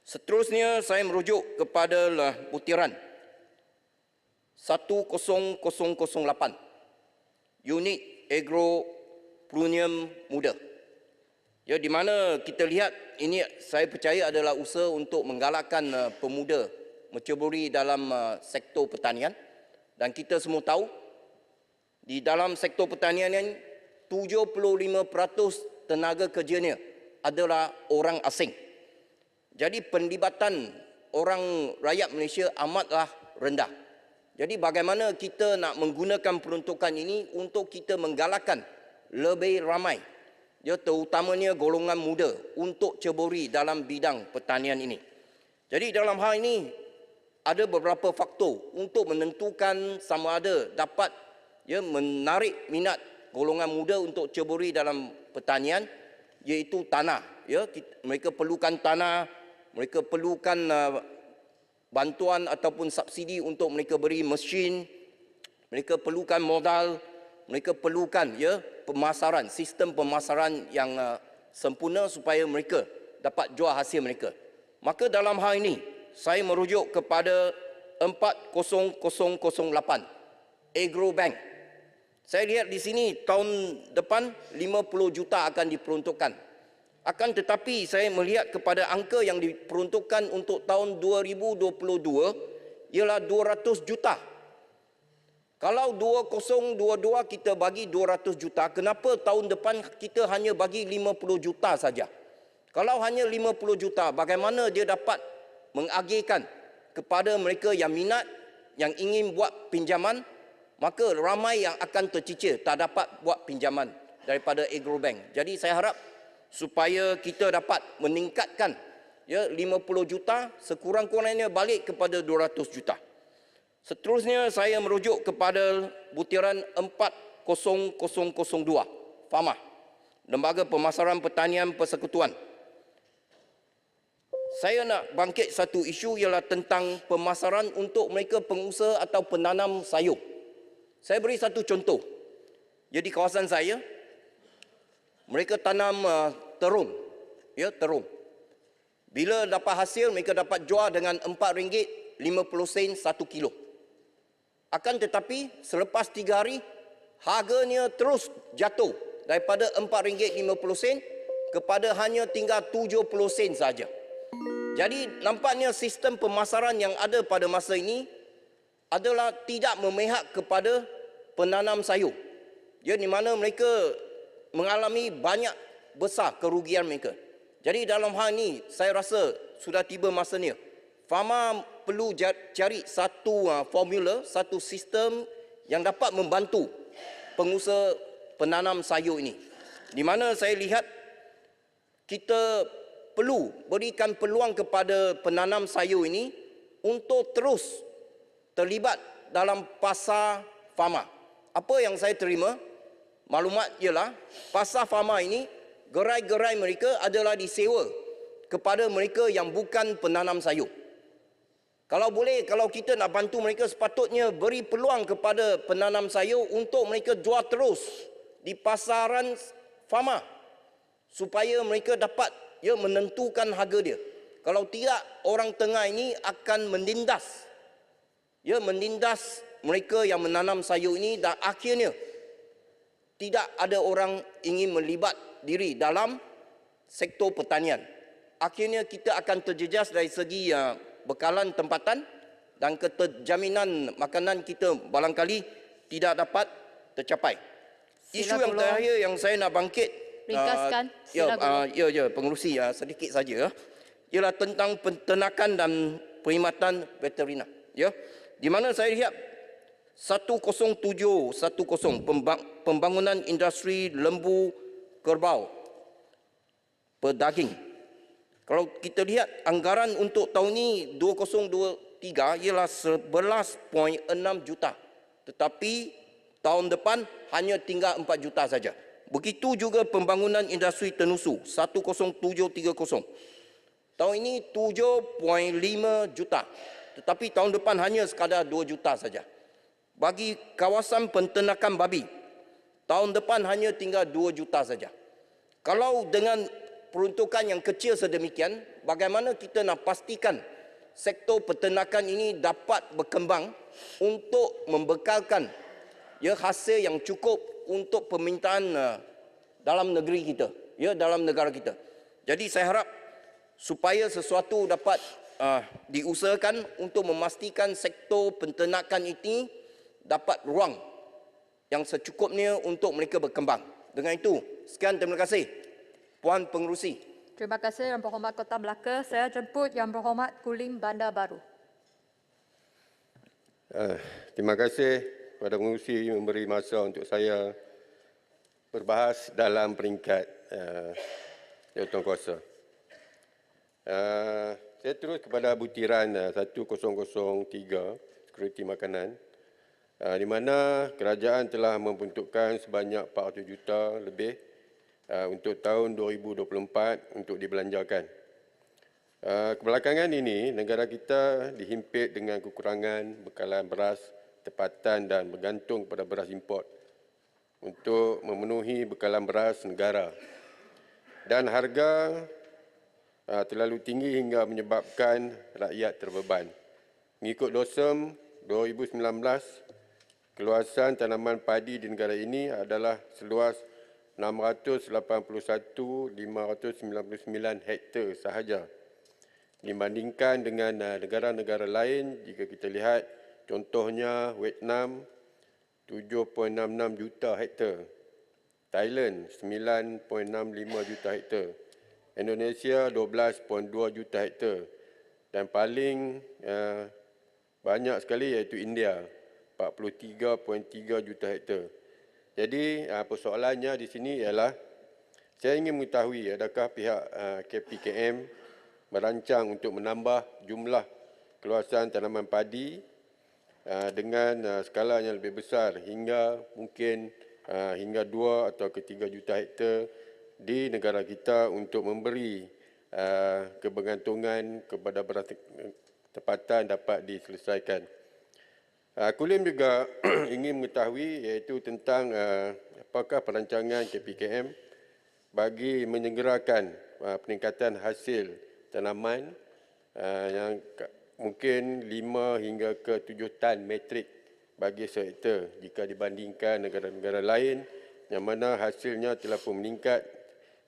Seterusnya saya merujuk kepada butiran 10008, unit agropreneur muda. Di mana kita lihat ini saya percaya adalah usaha untuk menggalakkan pemuda menceburi dalam sektor pertanian. Dan kita semua tahu di dalam sektor pertanian ini 75% tenaga kerjanya adalah orang asing. Jadi penlibatan orang rakyat Malaysia amatlah rendah. Jadi bagaimana kita nak menggunakan peruntukan ini untuk kita menggalakkan lebih ramai, terutamanya golongan muda untuk ceburi dalam bidang pertanian ini. Jadi dalam hal ini ada beberapa faktor untuk menentukan sama ada dapat menarik minat golongan muda untuk ceburi dalam pertanian, iaitu tanah. Mereka perlukan tanah, mereka perlukan bantuan ataupun subsidi untuk mereka beri mesin, mereka perlukan modal, mereka perlukan pemasaran, sistem pemasaran yang sempurna supaya mereka dapat jual hasil mereka. Maka dalam hal ini saya merujuk kepada 40008 Agro Bank. Saya lihat di sini tahun depan 50 juta akan diperuntukkan. Akan tetapi saya melihat kepada angka yang diperuntukkan untuk tahun 2022 ialah 200 juta. Kalau 2022 kita bagi 200 juta, kenapa tahun depan kita hanya bagi 50 juta saja? Kalau hanya 50 juta, bagaimana dia dapat mengagihkan kepada mereka yang minat, yang ingin buat pinjaman, maka ramai yang akan tercicir tak dapat buat pinjaman daripada Agrobank. Jadi saya harap supaya kita dapat meningkatkan 50 juta, sekurang-kurangnya balik kepada 200 juta. Seterusnya saya merujuk kepada butiran 40002, FAMA, Lembaga Pemasaran Pertanian Persekutuan. Saya nak bangkit satu isu ialah tentang pemasaran untuk mereka pengusaha atau penanam sayur. Saya beri satu contoh. Di kawasan saya, mereka tanam terung. Terung. Bila dapat hasil, mereka dapat jual dengan RM4.50 1 kilo. Akan tetapi, selepas 3 hari, harganya terus jatuh daripada RM4.50 kepada hanya tinggal 70 sen saja. Jadi nampaknya sistem pemasaran yang ada pada masa ini adalah tidak memihak kepada penanam sayur. Di mana mereka mengalami banyak besar kerugian mereka. Jadi dalam hal ini saya rasa sudah tiba masanya FAMA perlu cari satu formula, satu sistem yang dapat membantu pengusaha penanam sayur ini. Di mana saya lihat kita perlu berikan peluang kepada penanam sayur ini untuk terus terlibat dalam pasar FAMA. Apa yang saya terima maklumat ialah pasar FAMA ini gerai-gerai mereka adalah disewa kepada mereka yang bukan penanam sayur. Kalau boleh, kalau kita nak bantu mereka, sepatutnya beri peluang kepada penanam sayur untuk mereka jual terus di pasaran FAMA supaya mereka dapat menentukan harga dia. Kalau tidak, orang tengah ini akan menindas mereka yang menanam sayur ini dan akhirnya tidak ada orang ingin melibat diri dalam sektor pertanian. Akhirnya kita akan terjejas dari segi bekalan tempatan dan keterjaminan makanan kita barangkali tidak dapat tercapai. Isu yang tolong terakhir yang saya nak bangkit, ringkaskan. Sila pengerusi sedikit saja, ialah tentang peternakan dan perkhidmatan veterina. Ya, di mana saya lihat 10710 pembangunan industri lembu kerbau pedaging. Kalau kita lihat anggaran untuk tahun ini 2023 ialah 11.6 juta. Tetapi tahun depan hanya tinggal 4 juta saja. Begitu juga pembangunan industri tenusu 10730. Tahun ini 7.5 juta. Tetapi tahun depan hanya sekadar 2 juta saja. Bagi kawasan penternakan babi, tahun depan hanya tinggal 2 juta saja. Kalau dengan peruntukan yang kecil sedemikian, bagaimana kita nak pastikan sektor peternakan ini dapat berkembang untuk membekalkan hasil yang cukup untuk permintaan dalam negeri kita, dalam negara kita. Jadi saya harap supaya sesuatu dapat diusahakan untuk memastikan sektor penternakan ini dapat ruang yang secukupnya untuk mereka berkembang. Dengan itu, sekian, terima kasih Puan Pengerusi. Terima kasih Yang Berhormat Kota Melaka. Saya jemput Yang Berhormat Kulim Bandar Baru. Terima kasih kepada pengerusi memberi masa untuk saya berbahas dalam peringkat jawatankuasa. Saya terus kepada butiran 1003 sekuriti makanan, di mana kerajaan telah membentukkan sebanyak 400 juta lebih untuk tahun 2024 untuk dibelanjakan. Kebelakangan ini, negara kita dihimpit dengan kekurangan bekalan beras tempatan dan bergantung pada beras import untuk memenuhi bekalan beras negara. Dan harga terlalu tinggi hingga menyebabkan rakyat terbeban. Mengikut DOSEM 2019, keluasan tanaman padi di negara ini adalah seluas 681,599 hektar sahaja. Dibandingkan dengan negara-negara lain, jika kita lihat contohnya Vietnam 7.66 juta hektar, Thailand 9.65 juta hektar, Indonesia 12.2 juta hektar dan paling banyak sekali iaitu India 43.3 juta hektar. Jadi persoalannya di sini ialah saya ingin mengetahui adakah pihak KPKM merancang untuk menambah jumlah keluasan tanaman padi dengan skala yang lebih besar hingga mungkin hingga 2 atau ke 3 juta hektar di negara kita untuk memberi kebergantungan kepada beras tempatan dapat diselesaikan. Kulim juga ingin mengetahui iaitu tentang apakah perancangan KPKM bagi menyegerakan peningkatan hasil tanaman yang mungkin 5 hingga ke 7 tan metrik bagi sehektar jika dibandingkan negara-negara lain yang mana hasilnya telah pun meningkat.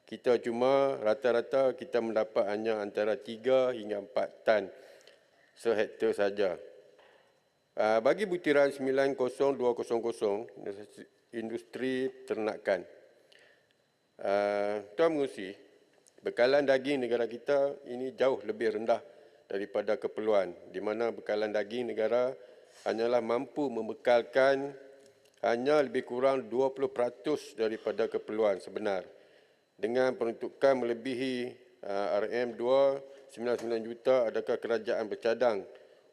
Kita cuma rata-rata kita mendapat hanya antara 3 hingga 4 tan sehektar saja. Bagi butiran 90200 industri ternakan, Tuan Mengerusi, bekalan daging negara kita ini jauh lebih rendah daripada keperluan, di mana bekalan daging negara hanyalah mampu membekalkan hanya lebih kurang 20% daripada keperluan sebenar. Dengan peruntukan melebihi RM299 juta, adakah kerajaan bercadang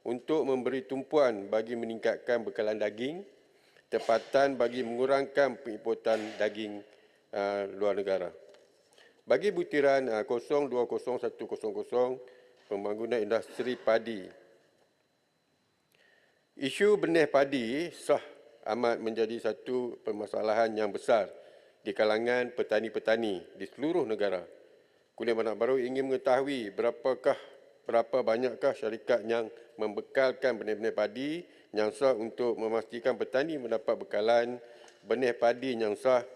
untuk memberi tumpuan bagi meningkatkan bekalan daging tempatan bagi mengurangkan pengimportan daging luar negara? Bagi butiran 020100 pembangunan industri padi, isu benih padi sah amat menjadi satu permasalahan yang besar di kalangan petani-petani di seluruh negara. Kulim Bandar Baru ingin mengetahui berapa banyakkah syarikat yang membekalkan benih-benih padi yang sah untuk memastikan petani mendapat bekalan benih padi yang sah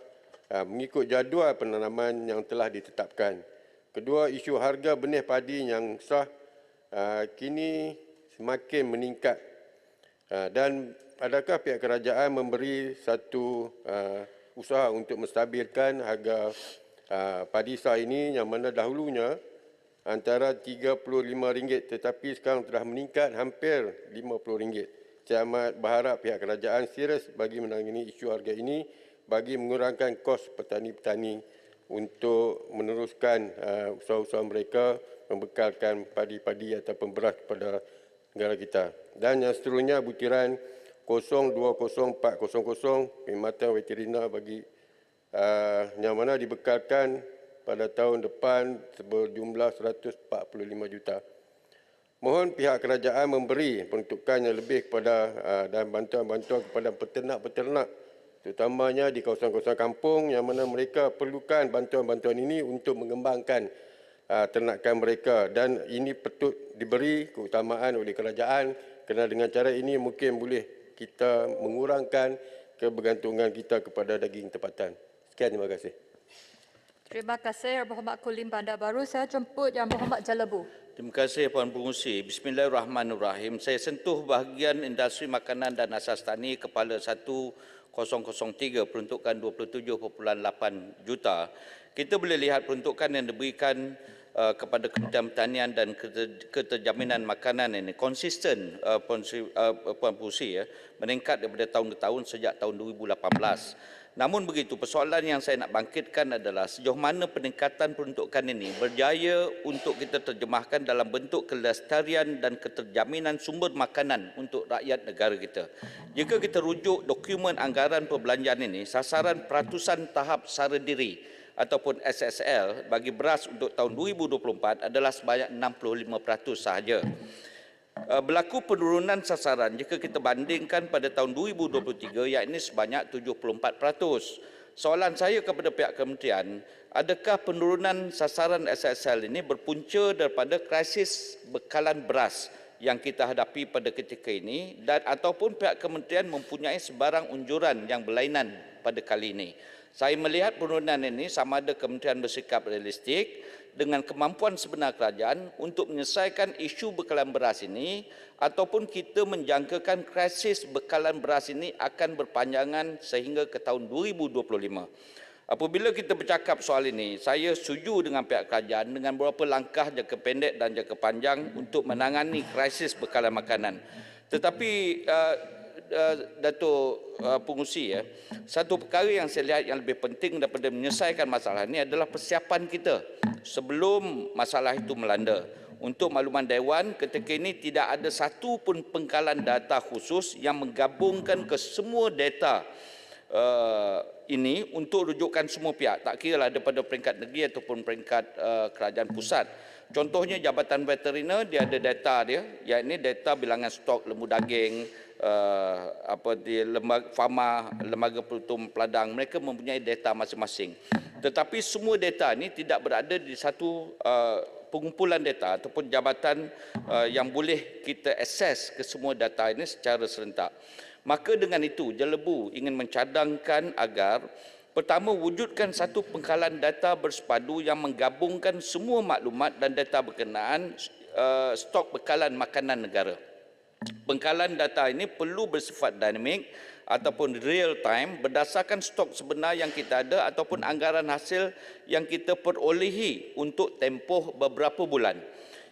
mengikut jadual penanaman yang telah ditetapkan. Kedua, isu harga benih padi yang sah kini semakin meningkat dan adakah pihak kerajaan memberi satu usaha untuk menstabilkan harga padi sah ini yang mana dahulunya antara RM35 tetapi sekarang telah meningkat hampir RM50. Saya amat berharap pihak kerajaan serius bagi menangani isu harga ini bagi mengurangkan kos petani-petani untuk meneruskan usaha-usaha mereka membekalkan padi-padi ataupun beras kepada negara kita. Dan yang seterusnya butiran 020400 perkhidmatan veterina bagi yang mana dibekalkan pada tahun depan berjumlah 145 juta. Mohon pihak kerajaan memberi peruntukan yang lebih kepada dan bantuan-bantuan kepada peternak-peternak terutamanya di kawasan-kawasan kampung yang mana mereka perlukan bantuan-bantuan ini untuk mengembangkan ternakan mereka dan ini patut diberi keutamaan oleh kerajaan kerana dengan cara ini mungkin boleh kita mengurangkan kebergantungan kita kepada daging tempatan. Sekian, terima kasih. Terima kasih Yang Berhormat Kulim Bandar Baru. Saya jemput Yang Berhormat Jelebu. Terima kasih Puan Pengerusi. Bismillahirrahmanirrahim. Saya sentuh bahagian industri makanan dan asas tani Kepala 1003 peruntukan 27.8 juta. Kita boleh lihat peruntukan yang diberikan kepada Kementerian Pertanian dan Keterjaminan Makanan ini konsisten Puan Pengerusi meningkat daripada tahun ke tahun sejak tahun 2018. Namun begitu, persoalan yang saya nak bangkitkan adalah sejauh mana peningkatan peruntukan ini berjaya untuk kita terjemahkan dalam bentuk kelestarian dan keterjaminan sumber makanan untuk rakyat negara kita. Jika kita rujuk dokumen anggaran perbelanjaan ini, sasaran peratusan tahap sara diri ataupun SSL bagi beras untuk tahun 2024 adalah sebanyak 65% sahaja. Berlaku penurunan sasaran jika kita bandingkan pada tahun 2023 yakni sebanyak 74%. Soalan saya kepada pihak kementerian, adakah penurunan sasaran SSL ini berpunca daripada krisis bekalan beras yang kita hadapi pada ketika ini dan ataupun pihak kementerian mempunyai sebarang unjuran yang berlainan pada kali ini? Saya melihat penurunan ini sama ada kementerian bersikap realistik dengan kemampuan sebenar kerajaan untuk menyelesaikan isu bekalan beras ini ataupun kita menjangkakan krisis bekalan beras ini akan berpanjangan sehingga ke tahun 2025. Apabila kita bercakap soal ini, saya setuju dengan pihak kerajaan dengan beberapa langkah jangka pendek dan jangka panjang untuk menangani krisis bekalan makanan. Tetapi Datuk Pengerusi, satu perkara yang saya lihat yang lebih penting daripada menyelesaikan masalah ini adalah persiapan kita sebelum masalah itu melanda. Untuk makluman Dewan, ketika ini tidak ada satu pun pengkalan data khusus yang menggabungkan ke semua data ini untuk rujukan semua pihak, tak kira lah daripada peringkat negeri ataupun peringkat kerajaan pusat. Contohnya Jabatan Veterina, dia ada data dia, iaitu data bilangan stok lembu daging, di lembaga Fama, lembaga pelutung peladang, mereka mempunyai data masing-masing. Tetapi semua data ini tidak berada di satu pengumpulan data ataupun jabatan yang boleh kita akses ke semua data ini secara serentak. Maka dengan itu, Jelebu ingin mencadangkan agar pertama, wujudkan satu pengkalan data bersepadu yang menggabungkan semua maklumat dan data berkenaan stok bekalan makanan negara. Pengkalan data ini perlu bersifat dinamik ataupun real time berdasarkan stok sebenar yang kita ada ataupun anggaran hasil yang kita perolehi untuk tempoh beberapa bulan.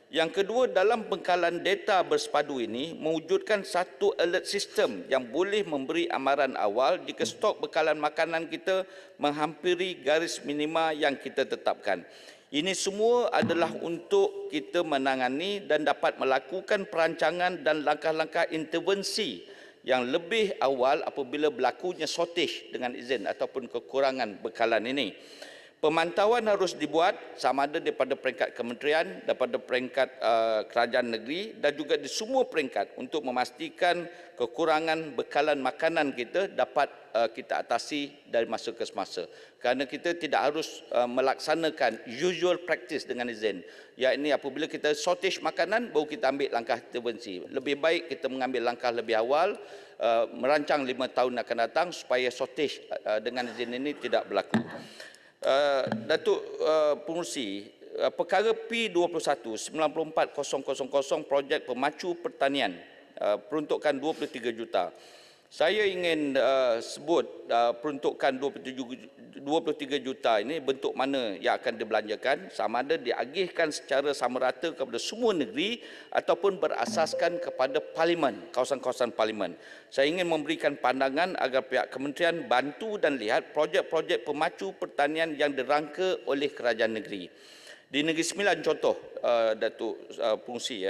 Yang kedua, dalam pengkalan data bersepadu ini mewujudkan satu alert system yang boleh memberi amaran awal jika stok bekalan makanan kita menghampiri garis minima yang kita tetapkan. Ini semua adalah untuk kita menangani dan dapat melakukan perancangan dan langkah-langkah intervensi yang lebih awal apabila berlakunya shortage dengan izin ataupun kekurangan bekalan ini. Pemantauan harus dibuat sama ada daripada peringkat kementerian, daripada peringkat kerajaan negeri dan juga di semua peringkat untuk memastikan kekurangan bekalan makanan kita dapat kita atasi dari masa ke semasa. Kerana kita tidak harus melaksanakan usual practice dengan izin. Iaitu apabila kita shortage makanan, baru kita ambil langkah intervensi. Lebih baik kita mengambil langkah lebih awal, merancang 5 tahun akan datang supaya shortage dengan izin ini tidak berlaku. Datuk Pengerusi, perkara P21 94000 projek pemacu pertanian peruntukan 23 juta. Saya ingin sebut peruntukan 23 juta ini bentuk mana yang akan dibelanjakan, sama ada diagihkan secara sama rata kepada semua negeri ataupun berasaskan kepada parlimen, kawasan-kawasan parlimen. Saya ingin memberikan pandangan agar pihak kementerian bantu dan lihat projek-projek pemacu pertanian yang dirangka oleh kerajaan negeri. Di Negeri Sembilan contoh, Datuk Fungsi,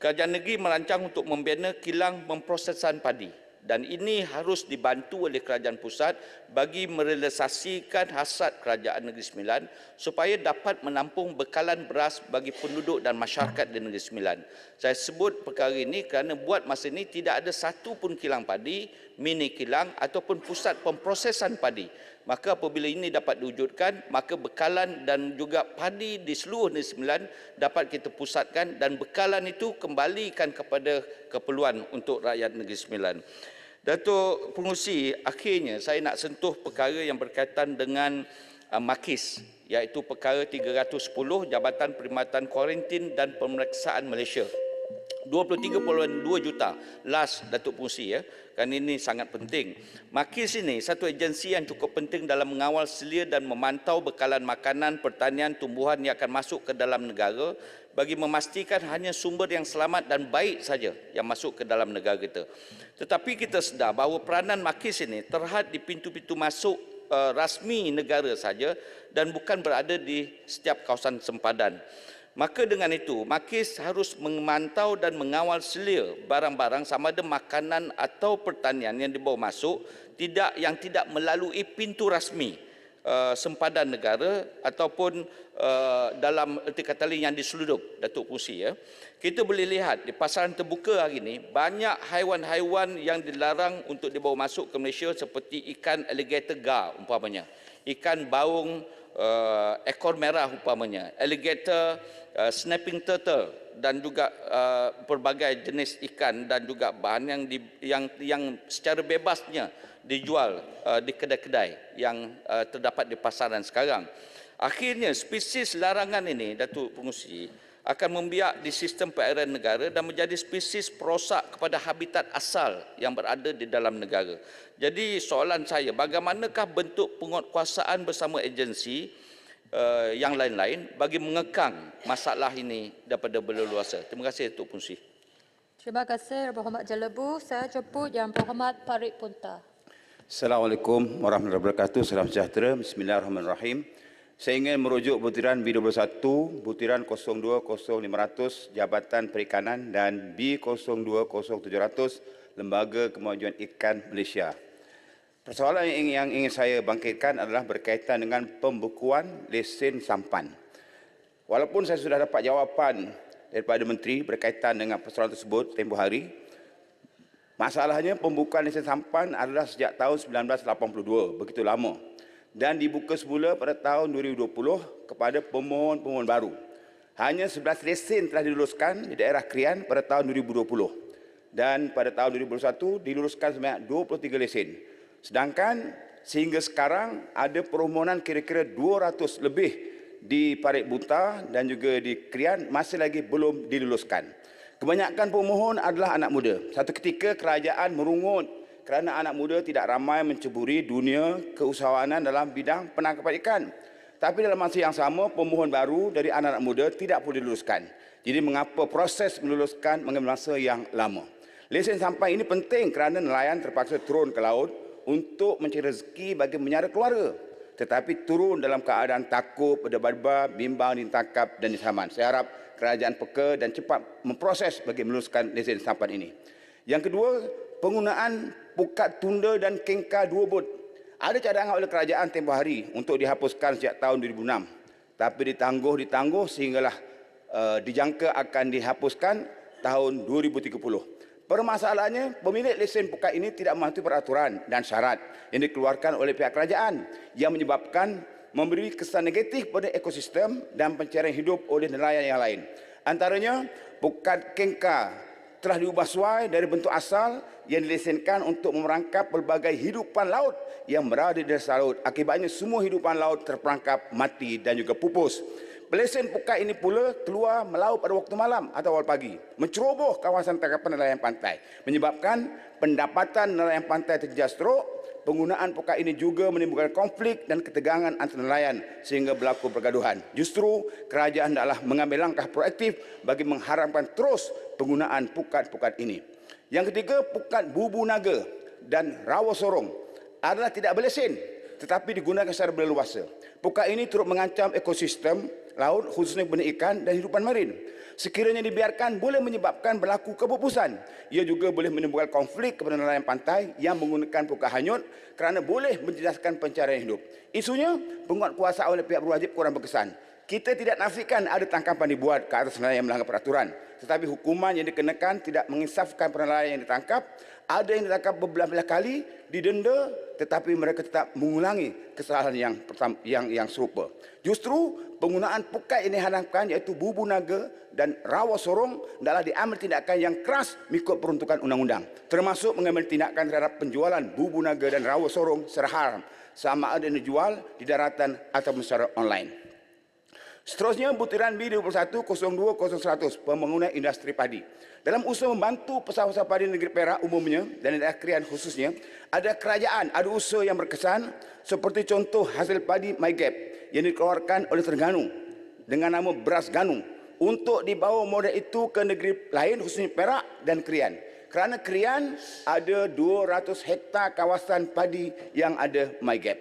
kerajaan negeri merancang untuk membina kilang memprosesan padi. Dan ini harus dibantu oleh kerajaan pusat bagi merealisasikan hasrat kerajaan Negeri Sembilan supaya dapat menampung bekalan beras bagi penduduk dan masyarakat di Negeri Sembilan. Saya sebut perkara ini kerana buat masa ini tidak ada satu pun kilang padi, mini kilang ataupun pusat pemprosesan padi. Maka apabila ini dapat diwujudkan, maka bekalan dan juga padi di seluruh Negeri Sembilan dapat kita pusatkan dan bekalan itu kembalikan kepada keperluan untuk rakyat Negeri Sembilan. Datuk Pengerusi, akhirnya saya nak sentuh perkara yang berkaitan dengan MAKIS, iaitu perkara 310 Jabatan Perkhidmatan Kuarantin dan Pemeriksaan Malaysia. 23.2 juta last, Datuk Pengerusi, kerana ini sangat penting. MAKIS ini satu agensi yang cukup penting dalam mengawal selia dan memantau bekalan makanan, pertanian, tumbuhan yang akan masuk ke dalam negara bagi memastikan hanya sumber yang selamat dan baik saja yang masuk ke dalam negara kita. Tetapi kita sedar bahawa peranan MAKIS ini terhad di pintu-pintu masuk rasmi negara saja dan bukan berada di setiap kawasan sempadan. Maka dengan itu, MAKIS harus memantau dan mengawal selia barang-barang sama ada makanan atau pertanian yang dibawa masuk yang tidak melalui pintu rasmi sempadan negara ataupun dalam erti kata lain yang diseludup, Datuk Pengerusi. Kita boleh lihat di pasaran terbuka hari ini banyak haiwan-haiwan yang dilarang untuk dibawa masuk ke Malaysia seperti ikan alligator gar umpamanya, ikan baung ekor merah umpamanya, alligator, snapping turtle dan juga pelbagai jenis ikan dan juga bahan yang secara bebasnya dijual di kedai-kedai yang terdapat di pasaran sekarang. Akhirnya spesies larangan ini, Datuk Pengerusi, akan membiak di sistem perairan negara dan menjadi spesies perosak kepada habitat asal yang berada di dalam negara. Jadi soalan saya, bagaimanakah bentuk penguatkuasaan bersama agensi yang lain-lain bagi mengekang masalah ini daripada berleluasa? Terima kasih, Datuk Pengerusi. Terima kasih Yang Berhormat Jelebu. Saya jemput Yang Berhormat Parit Punta. Assalamualaikum warahmatullahi wabarakatuh. Salam sejahtera. Bismillahirrahmanirrahim. Saya ingin merujuk butiran B21, butiran 020500 Jabatan Perikanan dan B020700 Lembaga Kemajuan Ikan Malaysia. Persoalan yang ingin saya bangkitkan adalah berkaitan dengan pembukuan lesen sampan. Walaupun saya sudah dapat jawapan daripada Menteri berkaitan dengan persoalan tersebut tempoh hari, masalahnya pembukuan lesen sampan adalah sejak tahun 1982, begitu lama. Dan dibuka semula pada tahun 2020 kepada pemohon-pemohon baru. Hanya 11 lesen telah diluluskan di daerah Krian pada tahun 2020. Dan pada tahun 2021 diluluskan sebanyak 23 lesen. Sedangkan sehingga sekarang ada permohonan kira-kira 200 lebih di Parit Bunta dan juga di Krian masih lagi belum diluluskan. Kebanyakan pemohon adalah anak muda. Satu ketika kerajaan merungut kerana anak muda tidak ramai menceburi dunia keusahawanan dalam bidang penangkapan ikan. Tapi dalam masa yang sama, pemohon baru dari anak-anak muda tidak boleh diluluskan. Jadi mengapa proses meluluskan mengambil masa yang lama? Lesen sampai ini penting kerana nelayan terpaksa turun ke laut untuk mencari rezeki bagi menyara keluarga. Tetapi turun dalam keadaan takut, berdebar-debar, bimbang, ditangkap dan disaman. Saya harap kerajaan peka dan cepat memproses bagi meluluskan lesen sampan ini. Yang kedua, penggunaan pukat tunda dan kengkar dua bot. Ada cadangan oleh kerajaan tempoh hari untuk dihapuskan sejak tahun 2006. Tapi ditangguh sehinggalah dijangka akan dihapuskan tahun 2030. Permasalahannya, pemilik lesen pukat ini tidak mematuhi peraturan dan syarat yang dikeluarkan oleh pihak kerajaan yang menyebabkan memberi kesan negatif pada ekosistem dan pencarian hidup oleh nelayan yang lain. Antaranya, pukat kengkar telah diubah sesuai dari bentuk asal yang dilesenkan untuk memerangkap pelbagai hidupan laut yang berada di dasar laut. Akibatnya semua hidupan laut terperangkap, mati dan juga pupus. Pelesen pukat ini pula keluar melaut pada waktu malam atau awal pagi, menceroboh kawasan tangkapan nelayan pantai, menyebabkan pendapatan nelayan pantai terjejas teruk. Penggunaan pukat ini juga menimbulkan konflik dan ketegangan antara nelayan sehingga berlaku pergaduhan. Justru kerajaan hendaklah mengambil langkah proaktif bagi mengharamkan terus penggunaan pukat-pukat ini. Yang ketiga, pukat bubu naga dan rawa sorong adalah tidak berlesen tetapi digunakan secara berleluasa. Pukat ini turut mengancam ekosistem laut khususnya benih ikan dan hidupan marin. Sekiranya dibiarkan boleh menyebabkan berlaku kepupusan. Ia juga boleh menimbulkan konflik kepada nelayan pantai yang menggunakan pukat hanyut kerana boleh menjejaskan pencarian hidup. Isunya, penguatkuasaan oleh pihak berwajib kurang berkesan. Kita tidak nafikan ada tangkapan dibuat ke atas nelayan yang melanggar peraturan. Tetapi hukuman yang dikenakan tidak menginsafkan para nelayan yang ditangkap. Ada yang ditangkap berbelah-belah kali, didenda, tetapi mereka tetap mengulangi kesalahan yang serupa. Justru penggunaan pukat ini diharapkan iaitu bubu naga dan rawa sorong adalah diambil tindakan yang keras mengikut peruntukan undang-undang. Termasuk mengambil tindakan terhadap penjualan bubu naga dan rawa sorong secara haram, sama ada yang dijual di daratan atau secara online. Seterusnya, butiran B21-02-0100 pembangunan industri padi. Dalam usaha membantu pesawat-pesawat padi negeri Perak umumnya dan daerah Krian khususnya, ada kerajaan, ada usaha yang berkesan seperti contoh hasil padi MyGap yang dikeluarkan oleh Terengganu dengan nama beras Ganu untuk dibawa modal itu ke negeri lain khususnya Perak dan Krian. Kerana Krian ada 200 hektar kawasan padi yang ada MyGap.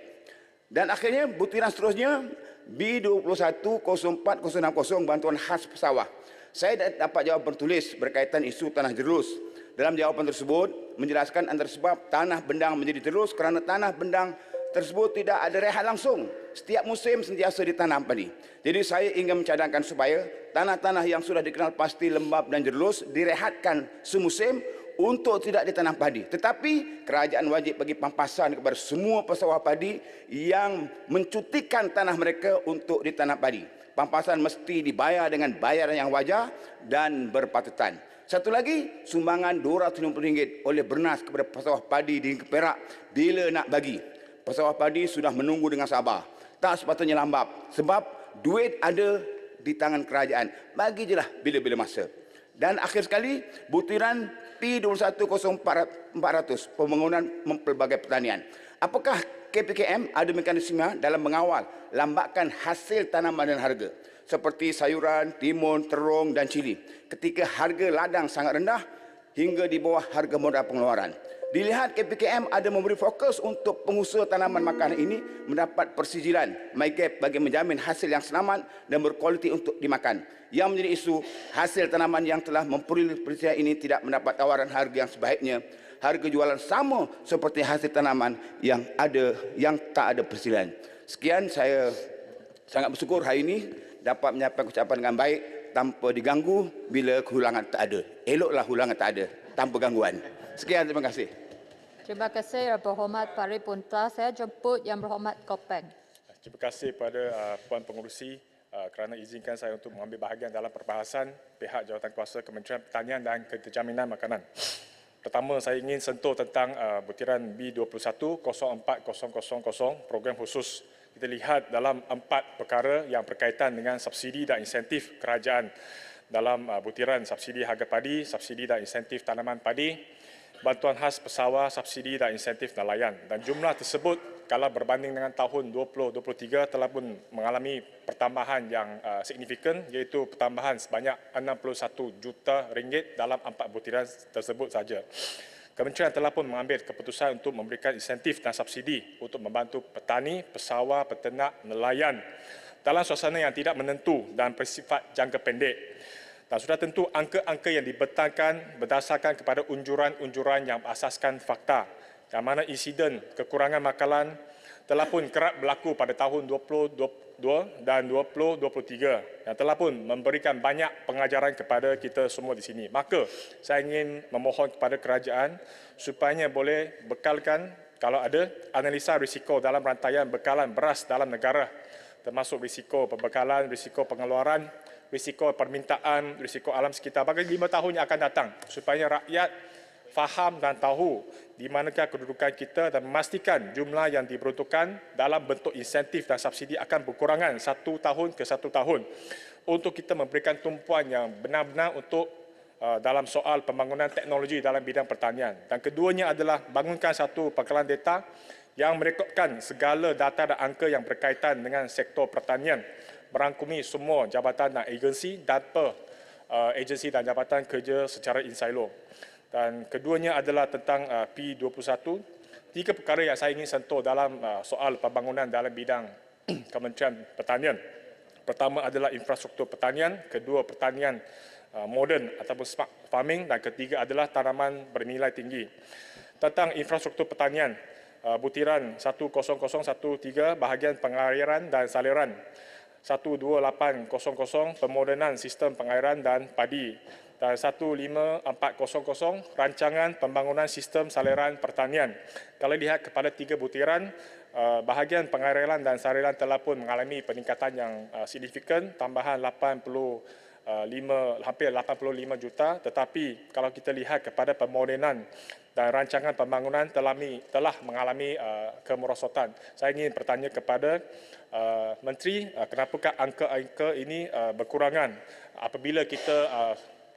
Dan akhirnya butiran seterusnya B21-04-060 bantuan khas pesawah. Saya dapat jawapan tertulis berkaitan isu tanah jerus. Dalam jawapan tersebut menjelaskan antara sebab tanah bendang menjadi jerus kerana tanah bendang tersebut tidak ada rehat langsung. Setiap musim sentiasa ditanam padi. Jadi saya ingin mencadangkan supaya tanah-tanah yang sudah dikenal pasti lembap dan jerus direhatkan semusim untuk tidak ditanam padi. Tetapi kerajaan wajib bagi pampasan kepada semua pesawah padi yang mencutikan tanah mereka untuk ditanam padi. Pampasan mesti dibayar dengan bayaran yang wajar dan berpatutan. Satu lagi, sumbangan RM250 oleh Bernas kepada pesawah padi di Perak bila nak bagi. Pesawah padi sudah menunggu dengan sabar. Tak sepatutnya lambat sebab duit ada di tangan kerajaan. Bagi je lah bila-bila masa. Dan akhir sekali, butiran P210400 pembangunan pelbagai pertanian. Apakah KPKM ada mekanisme dalam mengawal lambakan hasil tanaman dan harga seperti sayuran, timun, terung dan cili ketika harga ladang sangat rendah hingga di bawah harga modal pengeluaran. Dilihat KPKM ada memberi fokus untuk pengusaha tanaman makanan ini mendapat persijilan MyGap bagi menjamin hasil yang selamat dan berkualiti untuk dimakan. Yang menjadi isu, hasil tanaman yang telah memperoleh persijilan ini tidak mendapat tawaran harga yang sebaiknya. Harga jualan sama seperti hasil tanaman yang tak ada persijilan. Sekian, saya sangat bersyukur hari ini dapat menyampaikan ucapan dengan baik tanpa diganggu bila kehulangan tak ada. Eloklah hulangan tak ada tanpa gangguan. Sekian, terima kasih. Terima kasih Yang Berhormat Pari Punta. Saya jemput Yang Berhormat Kopeng. Terima kasih pada Puan Pengerusi kerana izinkan saya untuk mengambil bahagian dalam perbahasan pihak Jawatankuasa Kementerian Pertanian dan Kejaminan Makanan. Pertama, saya ingin sentuh tentang butiran B21-04-000 program khusus. Kita lihat dalam 4 perkara yang berkaitan dengan subsidi dan insentif kerajaan dalam butiran subsidi harga padi, subsidi dan insentif tanaman padi, bantuan khas pesawah, subsidi dan insentif nelayan. Dan jumlah tersebut kalau berbanding dengan tahun 2023 telah pun mengalami pertambahan yang signifikan, iaitu pertambahan sebanyak RM61 juta dalam 4 butiran tersebut saja. Kementerian telah pun mengambil keputusan untuk memberikan insentif dan subsidi untuk membantu petani, pesawah, peternak, nelayan dalam suasana yang tidak menentu dan bersifat jangka pendek. Dan sudah tentu angka-angka yang dibentangkan berdasarkan kepada unjuran-unjuran yang berasaskan fakta, yang mana insiden kekurangan makanan telah pun kerap berlaku pada tahun 2022 dan 2023 yang telah pun memberikan banyak pengajaran kepada kita semua di sini. Maka saya ingin memohon kepada kerajaan supaya boleh bekalkan kalau ada analisa risiko dalam rantaian bekalan beras dalam negara, termasuk risiko pembekalan, risiko pengeluaran, risiko permintaan, risiko alam sekitar bagi 5 tahun yang akan datang supaya rakyat faham dan tahu di manakah kedudukan kita dan memastikan jumlah yang diperuntukkan dalam bentuk insentif dan subsidi akan berkurangan 1 tahun ke 1 tahun untuk kita memberikan tumpuan yang benar-benar untuk dalam soal pembangunan teknologi dalam bidang pertanian. Dan keduanya adalah bangunkan satu pangkalan data yang merekodkan segala data dan angka yang berkaitan dengan sektor pertanian, merangkumi semua jabatan dan agensi dan agensi dan jabatan kerja secara in silo. Dan keduanya adalah tentang P21. 3 perkara yang saya ingin sentuh dalam soal pembangunan dalam bidang Kementerian Pertanian. Pertama adalah infrastruktur pertanian, kedua pertanian moden ataupun smart farming, dan ketiga adalah tanaman bernilai tinggi. Tentang infrastruktur pertanian, butiran 10013 bahagian pengairan dan saliran, 12800 pemodenan sistem pengairan dan padi, dan 15400 rancangan pembangunan sistem saliran pertanian. Kalau lihat kepada 3 butiran, bahagian pengairan dan saliran telah pun mengalami peningkatan yang signifikan, tambahan hampir 85 juta, tetapi kalau kita lihat kepada pemodenan dan rancangan pembangunan telah mengalami kemerosotan. Saya ingin bertanya kepada Menteri, kenapakah angka-angka ini berkurangan apabila kita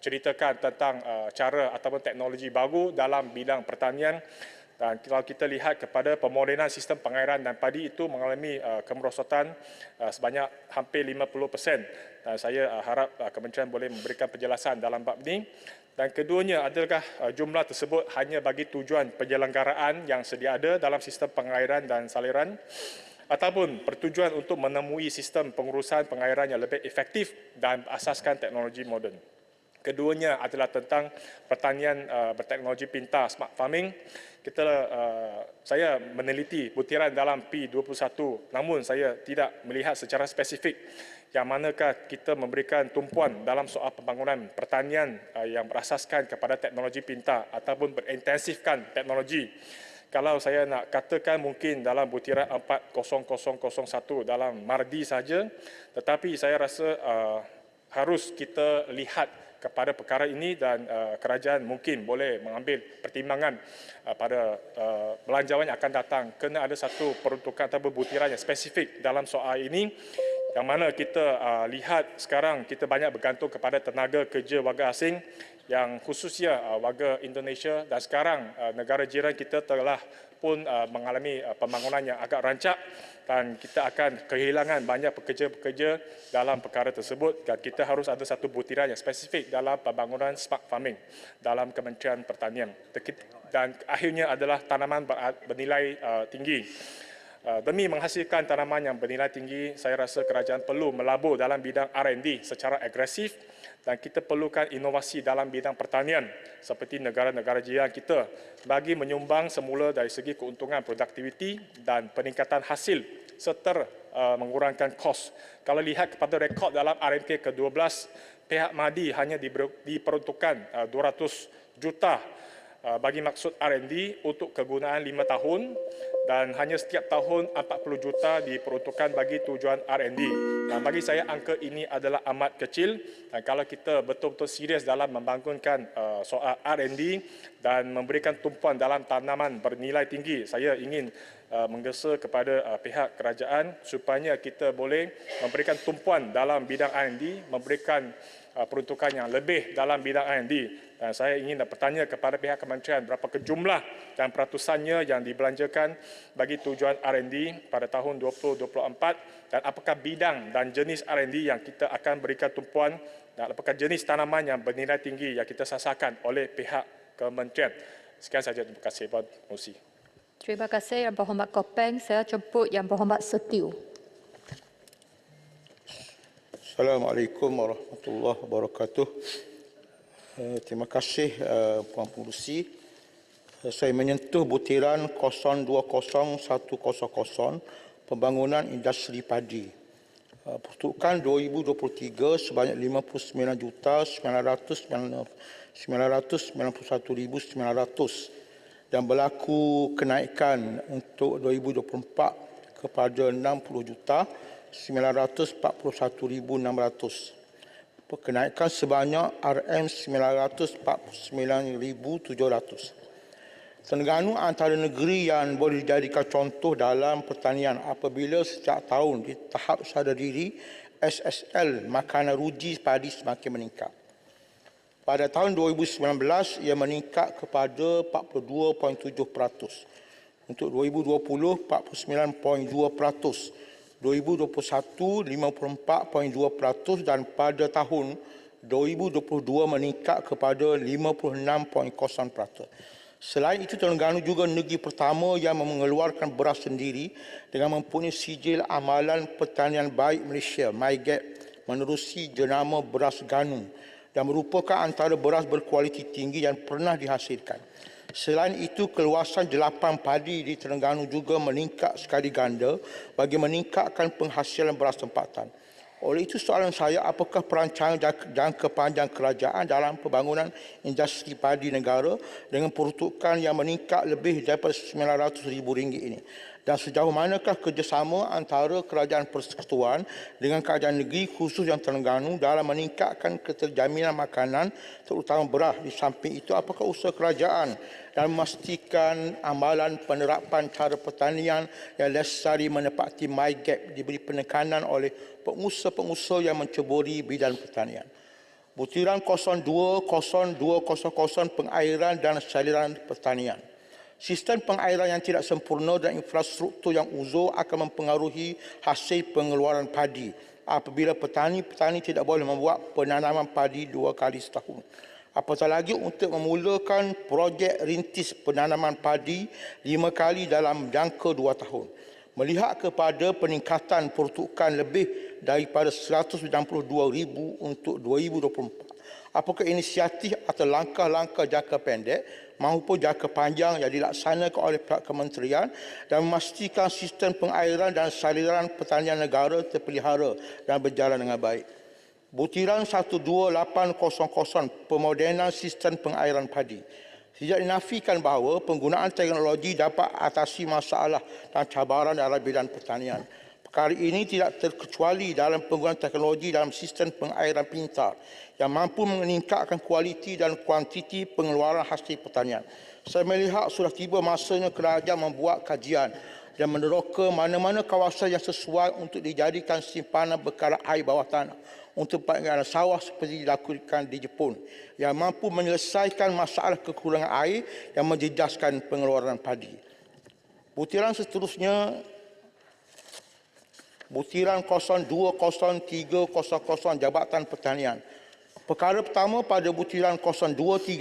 ceritakan tentang cara ataupun teknologi baru dalam bidang pertanian. Dan kalau kita lihat kepada pemodenan sistem pengairan dan padi itu mengalami kemerosotan sebanyak hampir 50%. Dan saya harap Kementerian boleh memberikan penjelasan dalam bab ini. Dan keduanya adakah jumlah tersebut hanya bagi tujuan penyelenggaraan yang sedia ada dalam sistem pengairan dan saliran, ataupun bertujuan untuk menemui sistem pengurusan pengairan yang lebih efektif dan berasaskan teknologi moden. Keduanya adalah tentang pertanian berteknologi pintar, smart farming. Saya meneliti butiran dalam P21, namun saya tidak melihat secara spesifik yang manakah kita memberikan tumpuan dalam soal pembangunan pertanian yang berasaskan kepada teknologi pintar ataupun berintensifkan teknologi. Kalau saya nak katakan mungkin dalam butiran 40001 dalam Mardi saja, tetapi saya rasa harus kita lihat kepada perkara ini dan kerajaan mungkin boleh mengambil pertimbangan pada belanjawan yang akan datang, kena ada satu peruntukan atau butiran yang spesifik dalam soal ini, yang mana kita lihat sekarang kita banyak bergantung kepada tenaga kerja warga asing yang khususnya warga Indonesia, dan sekarang negara jiran kita telah pun mengalami pembangunan yang agak rancak dan kita akan kehilangan banyak pekerja-pekerja dalam perkara tersebut, dan kita harus ada satu butiran yang spesifik dalam pembangunan smart farming dalam Kementerian Pertanian. Dan akhirnya adalah tanaman bernilai tinggi. Demi menghasilkan tanaman yang bernilai tinggi, saya rasa kerajaan perlu melabur dalam bidang R&D secara agresif, dan kita perlukan inovasi dalam bidang pertanian seperti negara-negara jiran kita bagi menyumbang semula dari segi keuntungan produktiviti dan peningkatan hasil serta mengurangkan kos. Kalau lihat kepada rekod dalam RMK ke-12, pihak MADI hanya diperuntukkan 200 juta bagi maksud R&D untuk kegunaan 5 tahun, dan hanya setiap tahun 40 juta diperuntukkan bagi tujuan R&D. Dan bagi saya angka ini adalah amat kecil, dan kalau kita betul-betul serius dalam membangunkan soal R&D dan memberikan tumpuan dalam tanaman bernilai tinggi, saya ingin menggesa kepada pihak kerajaan supaya kita boleh memberikan tumpuan dalam bidang R&D, memberikan peruntukan yang lebih dalam bidang R&D. Dan saya ingin bertanya kepada pihak kementerian berapa jumlah dan peratusannya yang dibelanjakan bagi tujuan R&D pada tahun 2024, dan apakah bidang dan jenis R&D yang kita akan berikan tumpuan, dan apakah jenis tanaman yang bernilai tinggi yang kita sasarkan oleh pihak kementerian. Sekian sahaja, terima kasih. Terima kasih Yang Berhormat Kopeng. Saya jemput Yang Berhormat Setiu. Assalamualaikum warahmatullahi wabarakatuh. Terima kasih Puan Pengerusi. Saya menyentuh butiran 020100 pembangunan industri padi. Peruntukan 2023 sebanyak 59,991,900 dan berlaku kenaikan untuk 2024 kepada 60,941,600. kenaikan sebanyak RM949,700. Terengganu antara negeri yang boleh dijadikan contoh dalam pertanian apabila setiap tahun di tahap sadar diri SSL makanan ruji padi semakin meningkat. Pada tahun 2019, ia meningkat kepada 42.7%. Untuk 2020, 49.2%. 2021, 54.2% dan pada tahun 2022 meningkat kepada 56.0%. Selain itu, Terengganu juga negeri pertama yang mengeluarkan beras sendiri dengan mempunyai sijil amalan pertanian baik Malaysia, MyGap, menerusi jenama beras Ganu dan merupakan antara beras berkualiti tinggi yang pernah dihasilkan. Selain itu, keluasan jelapan padi di Terengganu juga meningkat sekali ganda bagi meningkatkan penghasilan beras tempatan. Oleh itu, soalan saya, apakah perancangan jangka panjang kerajaan dalam pembangunan industri padi negara dengan peruntukan yang meningkat lebih daripada RM900,000 ini? Dan sejauh manakah kerjasama antara kerajaan persekutuan dengan kerajaan negeri khusus yang Terengganu dalam meningkatkan keterjaminan makanan terutama beras? Di samping itu, apakah usaha kerajaan dalam memastikan amalan penerapan cara pertanian yang lestari menepati MyGap diberi penekanan oleh pengusaha-pengusaha yang menceburi bidang pertanian? Butiran 020200 pengairan dan saliran pertanian. Sistem pengairan yang tidak sempurna dan infrastruktur yang uzur akan mempengaruhi hasil pengeluaran padi apabila petani-petani tidak boleh membuat penanaman padi 2 kali setahun. Apatah lagi untuk memulakan projek rintis penanaman padi 5 kali dalam jangka 2 tahun. Melihat kepada peningkatan peruntukan lebih daripada 192,000 untuk 2024. Apakah inisiatif atau langkah-langkah jangka pendek maupun jangka panjang yang dilaksanakan oleh pihak kementerian dan memastikan sistem pengairan dan saliran pertanian negara terpelihara dan berjalan dengan baik? Butiran 12800 pemodenan sistem pengairan padi. Tidak dinafikan bahawa penggunaan teknologi dapat atasi masalah dan cabaran dalam bidang pertanian. Perkara ini tidak terkecuali dalam penggunaan teknologi dalam sistem pengairan pintar yang mampu meningkatkan kualiti dan kuantiti pengeluaran hasil pertanian. Saya melihat sudah tiba masanya kerajaan membuat kajian dan meneroka mana-mana kawasan yang sesuai untuk dijadikan simpanan bekalan air bawah tanah untuk pengairan sawah seperti dilakukan di Jepun yang mampu menyelesaikan masalah kekurangan air yang menjejaskan pengeluaran padi. Butiran seterusnya, butiran 020300 Jabatan Pertanian. Perkara pertama pada butiran 02300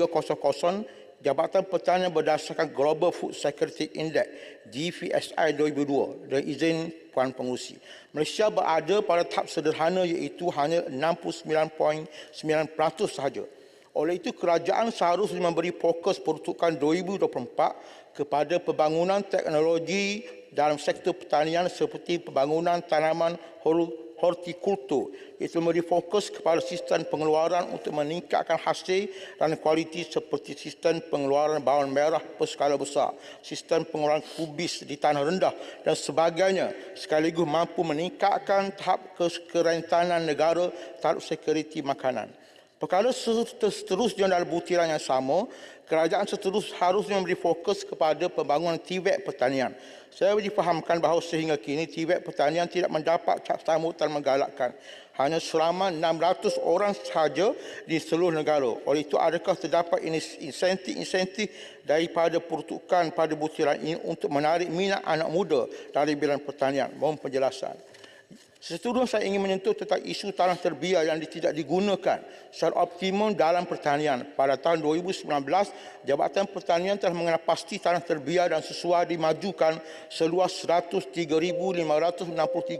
Jabatan Pertanian berdasarkan Global Food Security Index GFSI 2002 dan izin Puan Pengerusi. Malaysia berada pada tahap sederhana iaitu hanya 69.9% sahaja. Oleh itu, kerajaan seharusnya memberi fokus peruntukan 2024 kepada pembangunan teknologi dalam sektor pertanian seperti pembangunan tanaman hortikultur, iaitu memberi fokus kepada sistem pengeluaran untuk meningkatkan hasil dan kualiti seperti sistem pengeluaran bawang merah berskala besar, sistem pengeluaran kubis di tanah rendah dan sebagainya, sekaligus mampu meningkatkan tahap kerentanan negara terhadap sekuriti makanan. Perkara seterusnya dalam butiran yang sama, kerajaan harusnya memberi fokus kepada pembangunan TVET pertanian. Saya difahamkan bahawa sehingga kini TVET pertanian tidak mendapat sambutan menggalakkan. Hanya selama 600 orang sahaja di seluruh negara. Oleh itu, adakah terdapat insentif daripada peruntukan pada butiran ini untuk menarik minat anak muda dari bidang pertanian? Mohon penjelasan. Seterusnya saya ingin menyentuh tentang isu tanah terbiar yang tidak digunakan secara optimum dalam pertanian. Pada tahun 2019, Jabatan Pertanian telah mengenal pasti tanah terbiar dan sesuai dimajukan seluas 103,563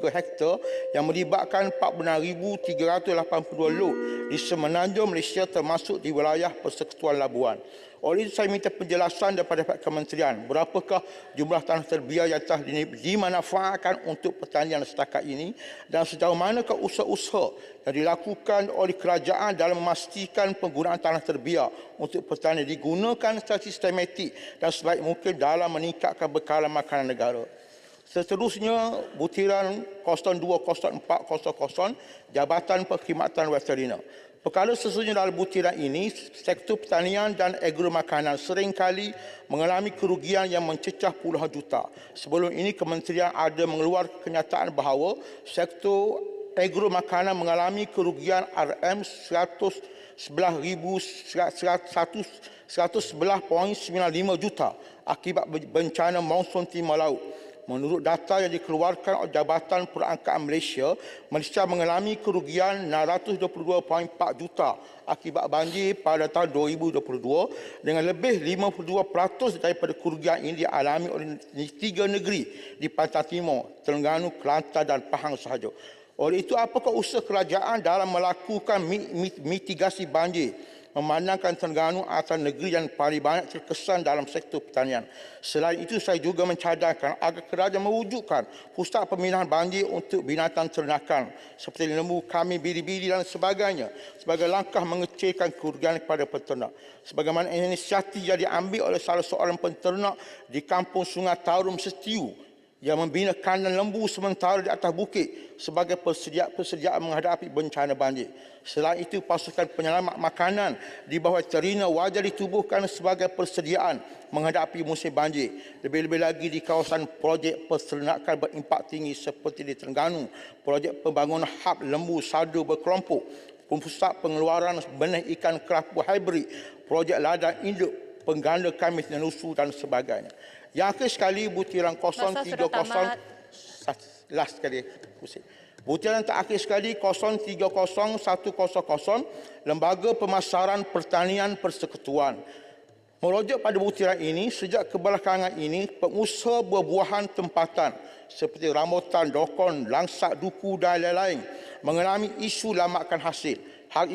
hektar yang melibatkan 46,382 lot di semenanjung Malaysia termasuk di wilayah Persekutuan Labuan. Oleh itu, saya minta penjelasan daripada pihak kementerian berapakah jumlah tanah terbiar yang telah dimanfaatkan untuk pertanian setakat ini dan sejauh manakah usaha-usaha yang dilakukan oleh kerajaan dalam memastikan penggunaan tanah terbiar untuk pertanian digunakan secara sistematik dan sebaik mungkin dalam meningkatkan bekalan makanan negara. Seterusnya, butiran 020400 Jabatan Perkhidmatan Veterina. Perkara sesungguhnya dalam butiran ini, sektor pertanian dan agromakanan seringkali mengalami kerugian yang mencecah puluhan juta. Sebelum ini, Kementerian ada mengeluarkan kenyataan bahawa sektor agromakanan mengalami kerugian RM111.111.95 juta akibat bencana monsun timur laut. Menurut data yang dikeluarkan oleh Jabatan Perangkaan Malaysia, Malaysia mengalami kerugian 622.4 juta akibat banjir pada tahun 2022 dengan lebih 52% daripada kerugian ini dialami oleh 3 negeri di Pantai Timur, Terengganu, Kelantan dan Pahang sahaja. Oleh itu, apakah usaha kerajaan dalam melakukan mitigasi banjir? Memandangkan Terengganu adalah negeri yang paling banyak terkesan dalam sektor pertanian. Selain itu, saya juga mencadarkan agar kerajaan mewujudkan pusat pemindahan banjir untuk binatang ternakan seperti lembu, kambing, biri-biri dan sebagainya sebagai langkah mengecilkan kerugian kepada peternak. Sebagaimana inisiatif yang diambil oleh salah seorang penternak di kampung Sungai Tarum Setiu yang membina kandang lembu sementara di atas bukit sebagai persediaan menghadapi bencana banjir. Selain itu, pasukan penyelamat makanan di bawah veterina wajar ditubuhkan sebagai persediaan menghadapi musim banjir. Lebih-lebih lagi di kawasan projek peternakan berimpak tinggi seperti di Terengganu, projek pembangunan hub lembu sadu berkelompok, pusat pengeluaran benih ikan kerapu hybrid, projek ladang induk, pengganda kambing tenusu dan sebagainya. Yang akhir sekali, butiran 030 last sekali. Butiran terakhir sekali 030100 Lembaga Pemasaran Pertanian Persekutuan. Merujuk pada butiran ini, sejak kebelakangan ini, pengusaha buah-buahan tempatan seperti rambutan, dokon, langsak, duku dan lain-lain mengalami isu lambakan hasil. Hal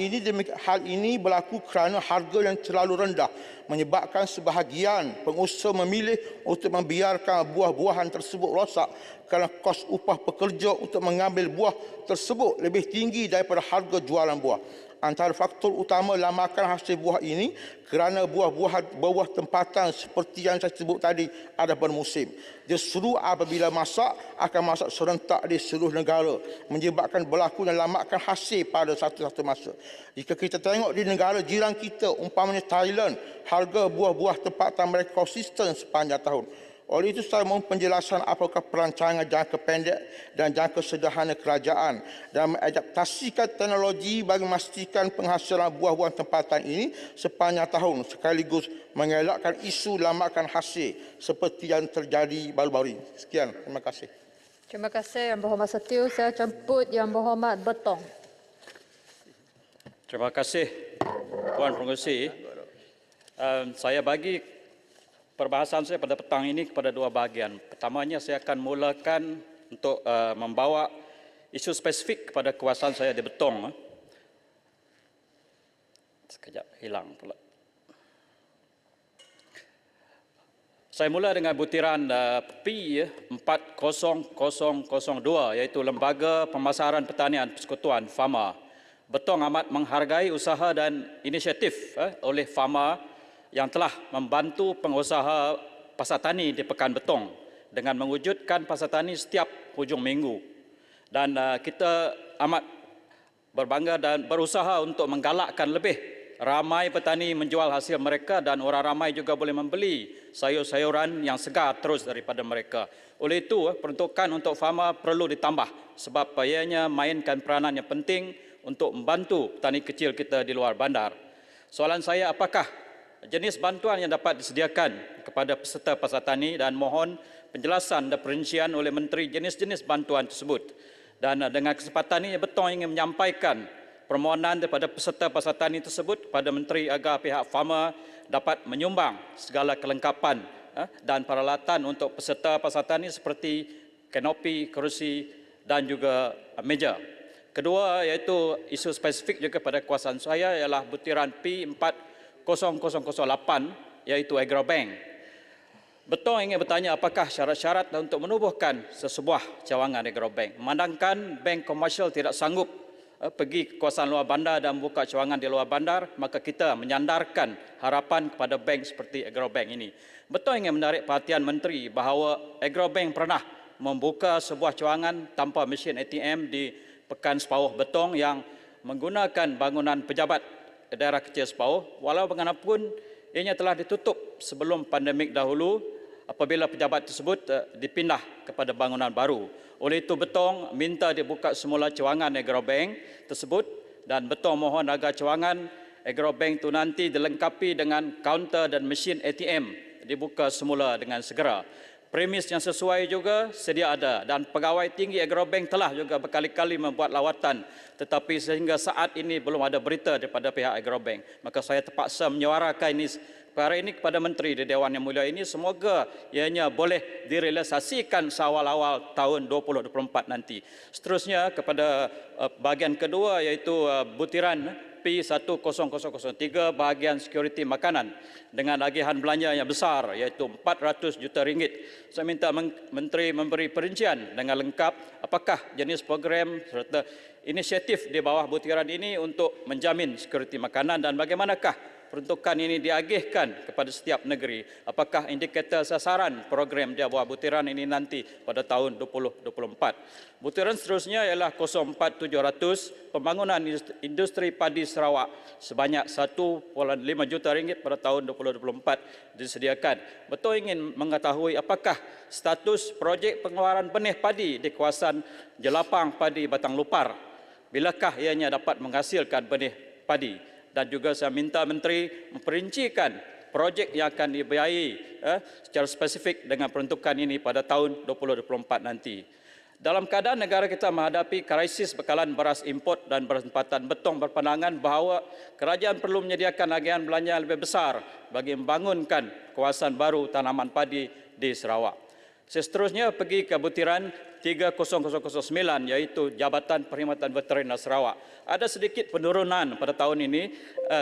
ini berlaku kerana harga yang terlalu rendah menyebabkan sebahagian pengusaha memilih untuk membiarkan buah-buahan tersebut rosak kerana kos upah pekerja untuk mengambil buah tersebut lebih tinggi daripada harga jualan buah. Antara faktor utama lambakan hasil buah ini kerana buah-buah tempatan seperti yang saya sebut tadi ada bermusim. Justru apabila masak akan masak serentak di seluruh negara menyebabkan berlakunya lambakan hasil pada satu-satu masa. Jika kita tengok di negara jiran kita, umpamanya Thailand, harga buah-buah tempatan mereka konsisten sepanjang tahun. Oleh itu, saya mohon penjelasan apakah perancangan jangka pendek dan jangka sederhana kerajaan dalam mengadaptasikan teknologi bagi memastikan penghasilan buah-buahan tempatan ini sepanjang tahun sekaligus mengelakkan isu lambakan hasil seperti yang terjadi baru-baru ini. Sekian, terima kasih. Terima kasih Yang Berhormat Setiu. Saya jemput Yang Berhormat Betong. Terima kasih Puan Pengerusi. Saya bagi perbahasan saya pada petang ini kepada dua bahagian. Pertamanya, saya akan mulakan untuk membawa isu spesifik kepada kawasan saya di Betong. Sekejap, hilang pula. Saya mula dengan butiran P40002, iaitu Lembaga Pemasaran Pertanian Persekutuan FAMA. Betong amat menghargai usaha dan inisiatif oleh FAMA yang telah membantu pengusaha pasar tani di Pekan Betong dengan mewujudkan pasar tani setiap hujung minggu. Dan kita amat berbangga dan berusaha untuk menggalakkan lebih ramai petani menjual hasil mereka dan orang ramai juga boleh membeli sayur-sayuran yang segar terus daripada mereka. Oleh itu, peruntukan untuk FAMA perlu ditambah sebab ianya mainkan peranan yang penting untuk membantu petani kecil kita di luar bandar. Soalan saya, apakah jenis bantuan yang dapat disediakan kepada peserta pasar tani dan mohon penjelasan dan perincian oleh Menteri jenis-jenis bantuan tersebut. Dan dengan kesempatan ini, Betong ingin menyampaikan permohonan daripada peserta pasar tani tersebut kepada Menteri agar pihak FAMA dapat menyumbang segala kelengkapan dan peralatan untuk peserta pasar tani seperti kanopi, kerusi dan juga meja. Kedua, iaitu isu spesifik juga pada kawasan saya ialah butiran P40008, iaitu Agrobank. Betong ingin bertanya apakah syarat-syarat untuk menubuhkan sesebuah cawangan Agrobank. Memandangkan bank komersial tidak sanggup pergi ke kawasan luar bandar dan membuka cawangan di luar bandar, maka kita menyandarkan harapan kepada bank seperti Agrobank ini. Betong ingin menarik perhatian Menteri bahawa Agrobank pernah membuka sebuah cawangan tanpa mesin ATM di Pekan Sepauh Betong yang menggunakan bangunan pejabat daerah kecil Sepauh, walau bagaimanapun ianya telah ditutup sebelum pandemik dahulu apabila pejabat tersebut dipindah kepada bangunan baru. Oleh itu Betong minta dibuka semula cawangan Agrobank tersebut dan Betong mohon agar cawangan Agrobank itu nanti dilengkapi dengan kaunter dan mesin ATM dibuka semula dengan segera. Premis yang sesuai juga sedia ada dan pegawai tinggi Agrobank telah juga berkali-kali membuat lawatan tetapi sehingga saat ini belum ada berita daripada pihak Agrobank. Maka saya terpaksa menyuarakan perkara ini kepada Menteri di Dewan Yang Mulia ini, semoga ianya boleh direalisasikan seawal-awal tahun 2024 nanti. Seterusnya kepada bahagian kedua iaitu butiran P1003 bahagian sekuriti makanan dengan agihan belanja yang besar iaitu 400 juta ringgit. Saya minta Menteri memberi perincian dengan lengkap apakah jenis program serta inisiatif di bawah butiran ini untuk menjamin sekuriti makanan dan bagaimanakah peruntukan ini diagihkan kepada setiap negeri. Apakah indikator sasaran program di bawah butiran ini nanti pada tahun 2024. Butiran seterusnya ialah 04700 pembangunan industri padi Sarawak sebanyak 1.5 juta ringgit pada tahun 2024 disediakan. Betul ingin mengetahui apakah status projek pengeluaran benih padi di kawasan Jelapang Padi Batang Lupar. Bilakah ianya dapat menghasilkan benih padi? Dan juga saya minta Menteri memperincikan projek yang akan dibiayai secara spesifik dengan peruntukan ini pada tahun 2024 nanti. Dalam keadaan negara kita menghadapi krisis bekalan beras import dan beras tempatan, Betong berpandangan bahawa kerajaan perlu menyediakan agihan belanja yang lebih besar bagi membangunkan kawasan baru tanaman padi di Sarawak. Seterusnya pergi ke butiran 30009 iaitu Jabatan Perkhidmatan Veteriner Sarawak. Ada sedikit penurunan pada tahun ini,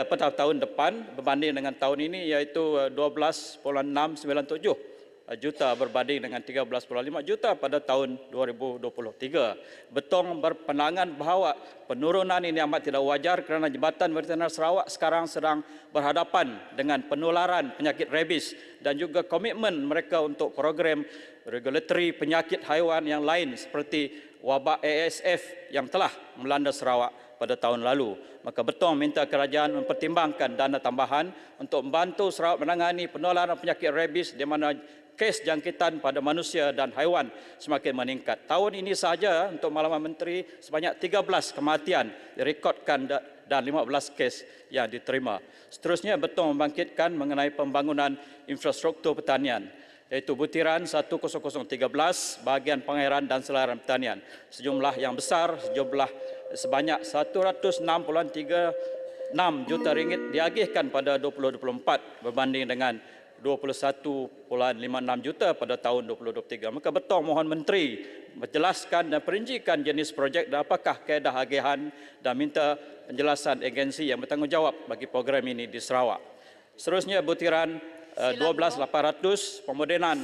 pada tahun depan berbanding dengan tahun ini iaitu 12.697 juta berbanding dengan 13.5 juta pada tahun 2023. Betong berpandangan bahawa penurunan ini amat tidak wajar kerana Jabatan Veteriner Sarawak sekarang sedang berhadapan dengan penularan penyakit rabies dan juga komitmen mereka untuk program regulatory penyakit haiwan yang lain seperti wabak ASF yang telah melanda Sarawak pada tahun lalu. Maka Betong minta kerajaan mempertimbangkan dana tambahan untuk membantu Sarawak menangani penularan penyakit rabies di mana kes jangkitan pada manusia dan haiwan semakin meningkat. Tahun ini sahaja untuk maklumat Menteri sebanyak 13 kematian direkodkan dan 15 kes yang diterima. Seterusnya Betong membangkitkan mengenai pembangunan infrastruktur pertanian iaitu butiran 10013 bahagian pengairan dan selaran pertanian. Sejumlah yang besar sebanyak 106.36 juta ringgit diagihkan pada 2024 berbanding dengan 21.56 juta pada tahun 2023. Maka Betong mohon Menteri menjelaskan dan perincikan jenis projek dan apakah kaedah agihan dan minta penjelasan agensi yang bertanggungjawab bagi program ini di Sarawak. Seterusnya butiran 12.800 pemodenan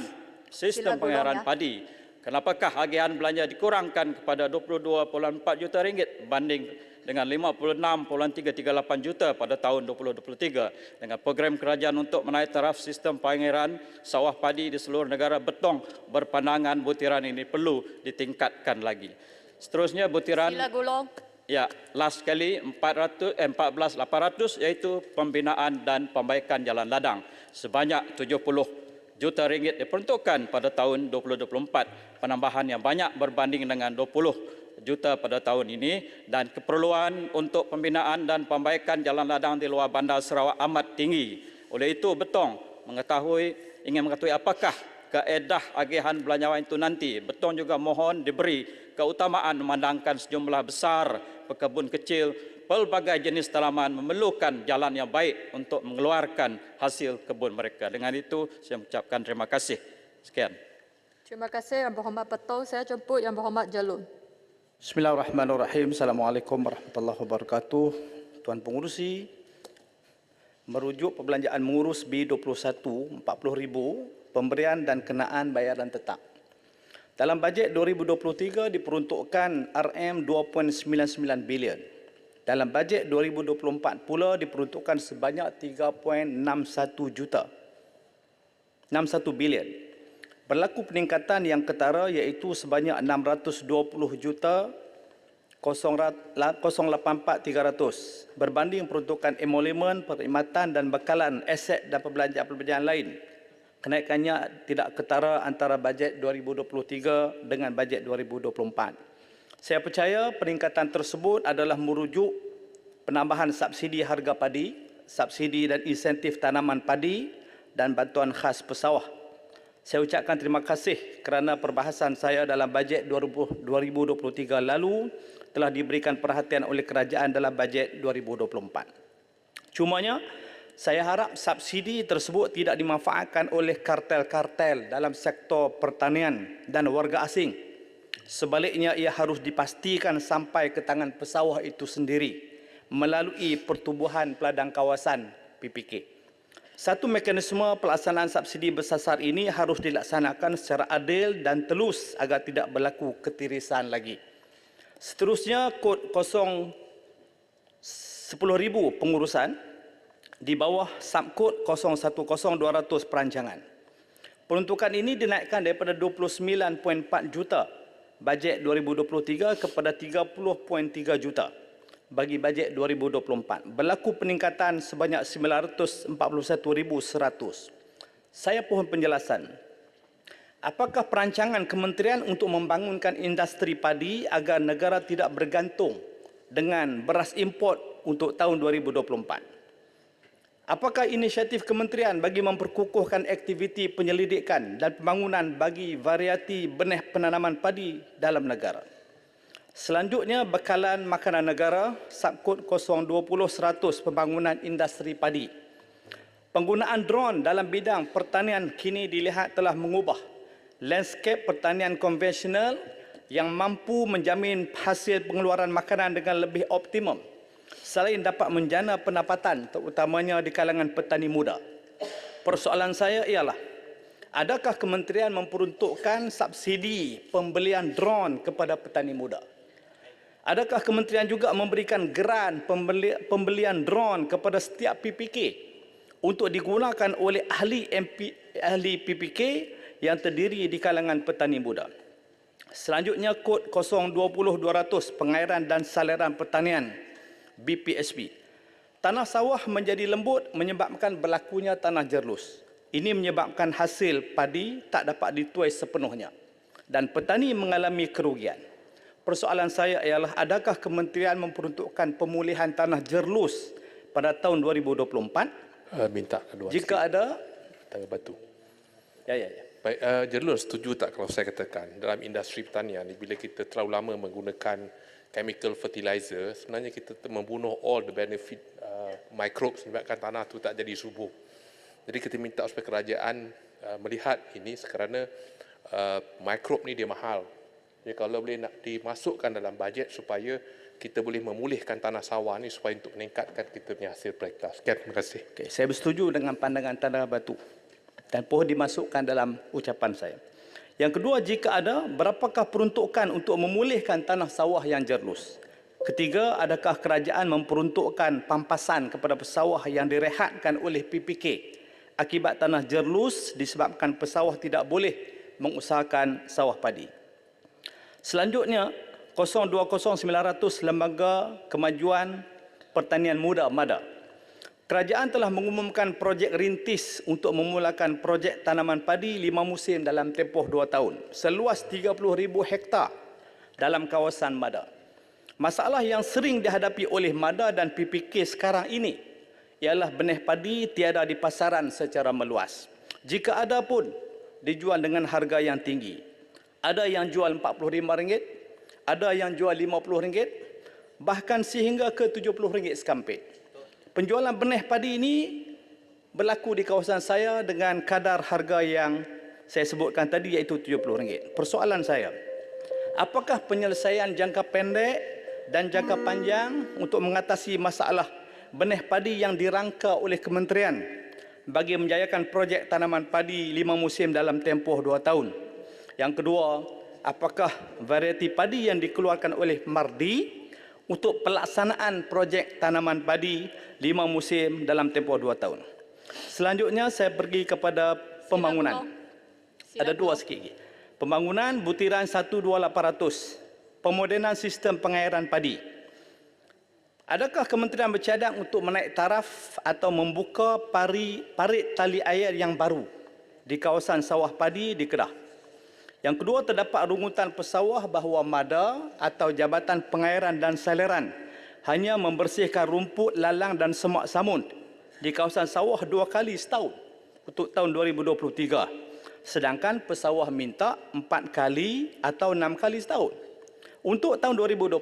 sistem pengairan padi. Kenapakah agihan belanja dikurangkan kepada 22.4 juta ringgit banding dengan 56.338 juta pada tahun 2023 dengan program kerajaan untuk menaik taraf sistem pengairan sawah padi di seluruh negara. Betong berpandangan butiran ini perlu ditingkatkan lagi. Seterusnya butiran last sekali 14.800 iaitu pembinaan dan pembaikan jalan ladang sebanyak 70 juta ringgit diperuntukkan pada tahun 2024, penambahan yang banyak berbanding dengan 20 juta pada tahun ini dan keperluan untuk pembinaan dan pembaikan jalan ladang di luar bandar Sarawak amat tinggi. Oleh itu Betong ingin mengetahui apakah kaedah agihan belanjawan itu nanti. Betong juga mohon diberi keutamaan memandangkan sejumlah besar pekebun kecil pelbagai jenis tanaman memerlukan jalan yang baik untuk mengeluarkan hasil kebun mereka. Dengan itu saya mengucapkan terima kasih. Sekian. Terima kasih Yang Berhormat Betong. Saya jemput Yang Berhormat Jalun. Bismillahirrahmanirrahim. Assalamualaikum warahmatullahi wabarakatuh. Tuan Pengurusi, merujuk perbelanjaan mengurus B21 40,000 pemberian dan kenaan bayaran tetap. Dalam bajet 2023 diperuntukkan RM2.99 bilion. Dalam bajet 2024 pula diperuntukkan sebanyak 3.61 bilion. Berlaku peningkatan yang ketara iaitu sebanyak 620,084,300 berbanding peruntukan emolumen, perkhidmatan dan bekalan aset dan perbelanjaan lain. Kenaikannya tidak ketara antara bajet 2023 dengan bajet 2024. Saya percaya peningkatan tersebut adalah merujuk penambahan subsidi harga padi, subsidi dan insentif tanaman padi dan bantuan khas pesawah. Saya ucapkan terima kasih kerana perbahasan saya dalam bajet 2023 lalu telah diberikan perhatian oleh kerajaan dalam bajet 2024. Cumanya, saya harap subsidi tersebut tidak dimanfaatkan oleh kartel-kartel dalam sektor pertanian dan warga asing. Sebaliknya, ia harus dipastikan sampai ke tangan pesawah itu sendiri melalui pertubuhan peladang kawasan PPK. Satu mekanisme pelaksanaan subsidi bersasar ini harus dilaksanakan secara adil dan telus agar tidak berlaku ketirisan lagi. Seterusnya, kod 10,000 pengurusan di bawah subkod 010-200 perancangan. Peruntukan ini dinaikkan daripada 29.4 juta bajet 2023 kepada 30.3 juta bagi bajet 2024. Berlaku peningkatan sebanyak 941,100. Saya pohon penjelasan. Apakah perancangan kementerian untuk membangunkan industri padi agar negara tidak bergantung dengan beras import untuk tahun 2024? Apakah inisiatif kementerian bagi memperkukuhkan aktiviti penyelidikan dan pembangunan bagi variati benih penanaman padi dalam negara? Selanjutnya, bekalan makanan negara, subkod 020-100 pembangunan industri padi. Penggunaan drone dalam bidang pertanian kini dilihat telah mengubah landscape pertanian konvensional yang mampu menjamin hasil pengeluaran makanan dengan lebih optimum selain dapat menjana pendapatan terutamanya di kalangan petani muda. Persoalan saya ialah, adakah kementerian memperuntukkan subsidi pembelian drone kepada petani muda? Adakah kementerian juga memberikan geran pembelian drone kepada setiap PPK untuk digunakan oleh ahli PPK yang terdiri di kalangan petani muda? Selanjutnya, kod 020-200 pengairan dan saliran pertanian BPSP. Tanah sawah menjadi lembut menyebabkan berlakunya tanah jerlus. Ini menyebabkan hasil padi tak dapat dituai sepenuhnya dan petani mengalami kerugian. Persoalan saya ialah, adakah kementerian memperuntukkan pemulihan tanah jerlus pada tahun 2024? Minta kedua. Jika ada, Tangga batu. Ya. Baik, Jerlul setuju tak kalau saya katakan dalam industri pertanian bila kita terlalu lama menggunakan chemical fertilizer, sebenarnya kita membunuh all the benefit microbes menyebabkan tanah tu tak jadi subur. Jadi kita minta supaya kerajaan melihat ini kerana mikrob ni dia mahal. Jadi kalau boleh nak dimasukkan dalam bajet supaya kita boleh memulihkan tanah sawah ni supaya untuk meningkatkan kita punya hasil per hektar. Sekian, terima kasih. Okay, saya bersetuju dengan pandangan Tangga Batu dan pohon dimasukkan dalam ucapan saya. Yang kedua, jika ada, berapakah peruntukan untuk memulihkan tanah sawah yang jerlus? Ketiga, adakah kerajaan memperuntukkan pampasan kepada pesawah yang direhatkan oleh PPK akibat tanah jerlus disebabkan pesawah tidak boleh mengusahakan sawah padi? Selanjutnya, 020-900 Lembaga Kemajuan Pertanian Muda MADA. Kerajaan telah mengumumkan projek rintis untuk memulakan projek tanaman padi 5 musim dalam tempoh 2 tahun, seluas 30,000 hektar dalam kawasan MADA. Masalah yang sering dihadapi oleh MADA dan PPK sekarang ini ialah benih padi tiada di pasaran secara meluas. Jika ada pun, dijual dengan harga yang tinggi. Ada yang jual RM45, ada yang jual RM50, bahkan sehingga ke RM70 sekampit. Penjualan benih padi ini berlaku di kawasan saya dengan kadar harga yang saya sebutkan tadi iaitu RM70. Persoalan saya, apakah penyelesaian jangka pendek dan jangka panjang untuk mengatasi masalah benih padi yang dirangka oleh kementerian bagi menjayakan projek tanaman padi 5 musim dalam tempoh 2 tahun? Yang kedua, apakah varieti padi yang dikeluarkan oleh MARDI untuk pelaksanaan projek tanaman padi 5 musim dalam tempoh 2 tahun? Selanjutnya, saya pergi kepada pembangunan. Ada dua sikit lagi. Pembangunan butiran 12800, pemodenan sistem pengairan padi. Adakah kementerian bercadang untuk menaik taraf atau membuka parit tali air yang baru di kawasan sawah padi di Kedah? Yang kedua, terdapat rungutan pesawah bahawa MADA atau Jabatan Pengairan dan Saliran hanya membersihkan rumput, lalang dan semak samun di kawasan sawah 2 kali setahun untuk tahun 2023. Sedangkan pesawah minta 4 kali atau 6 kali setahun. Untuk tahun 2024,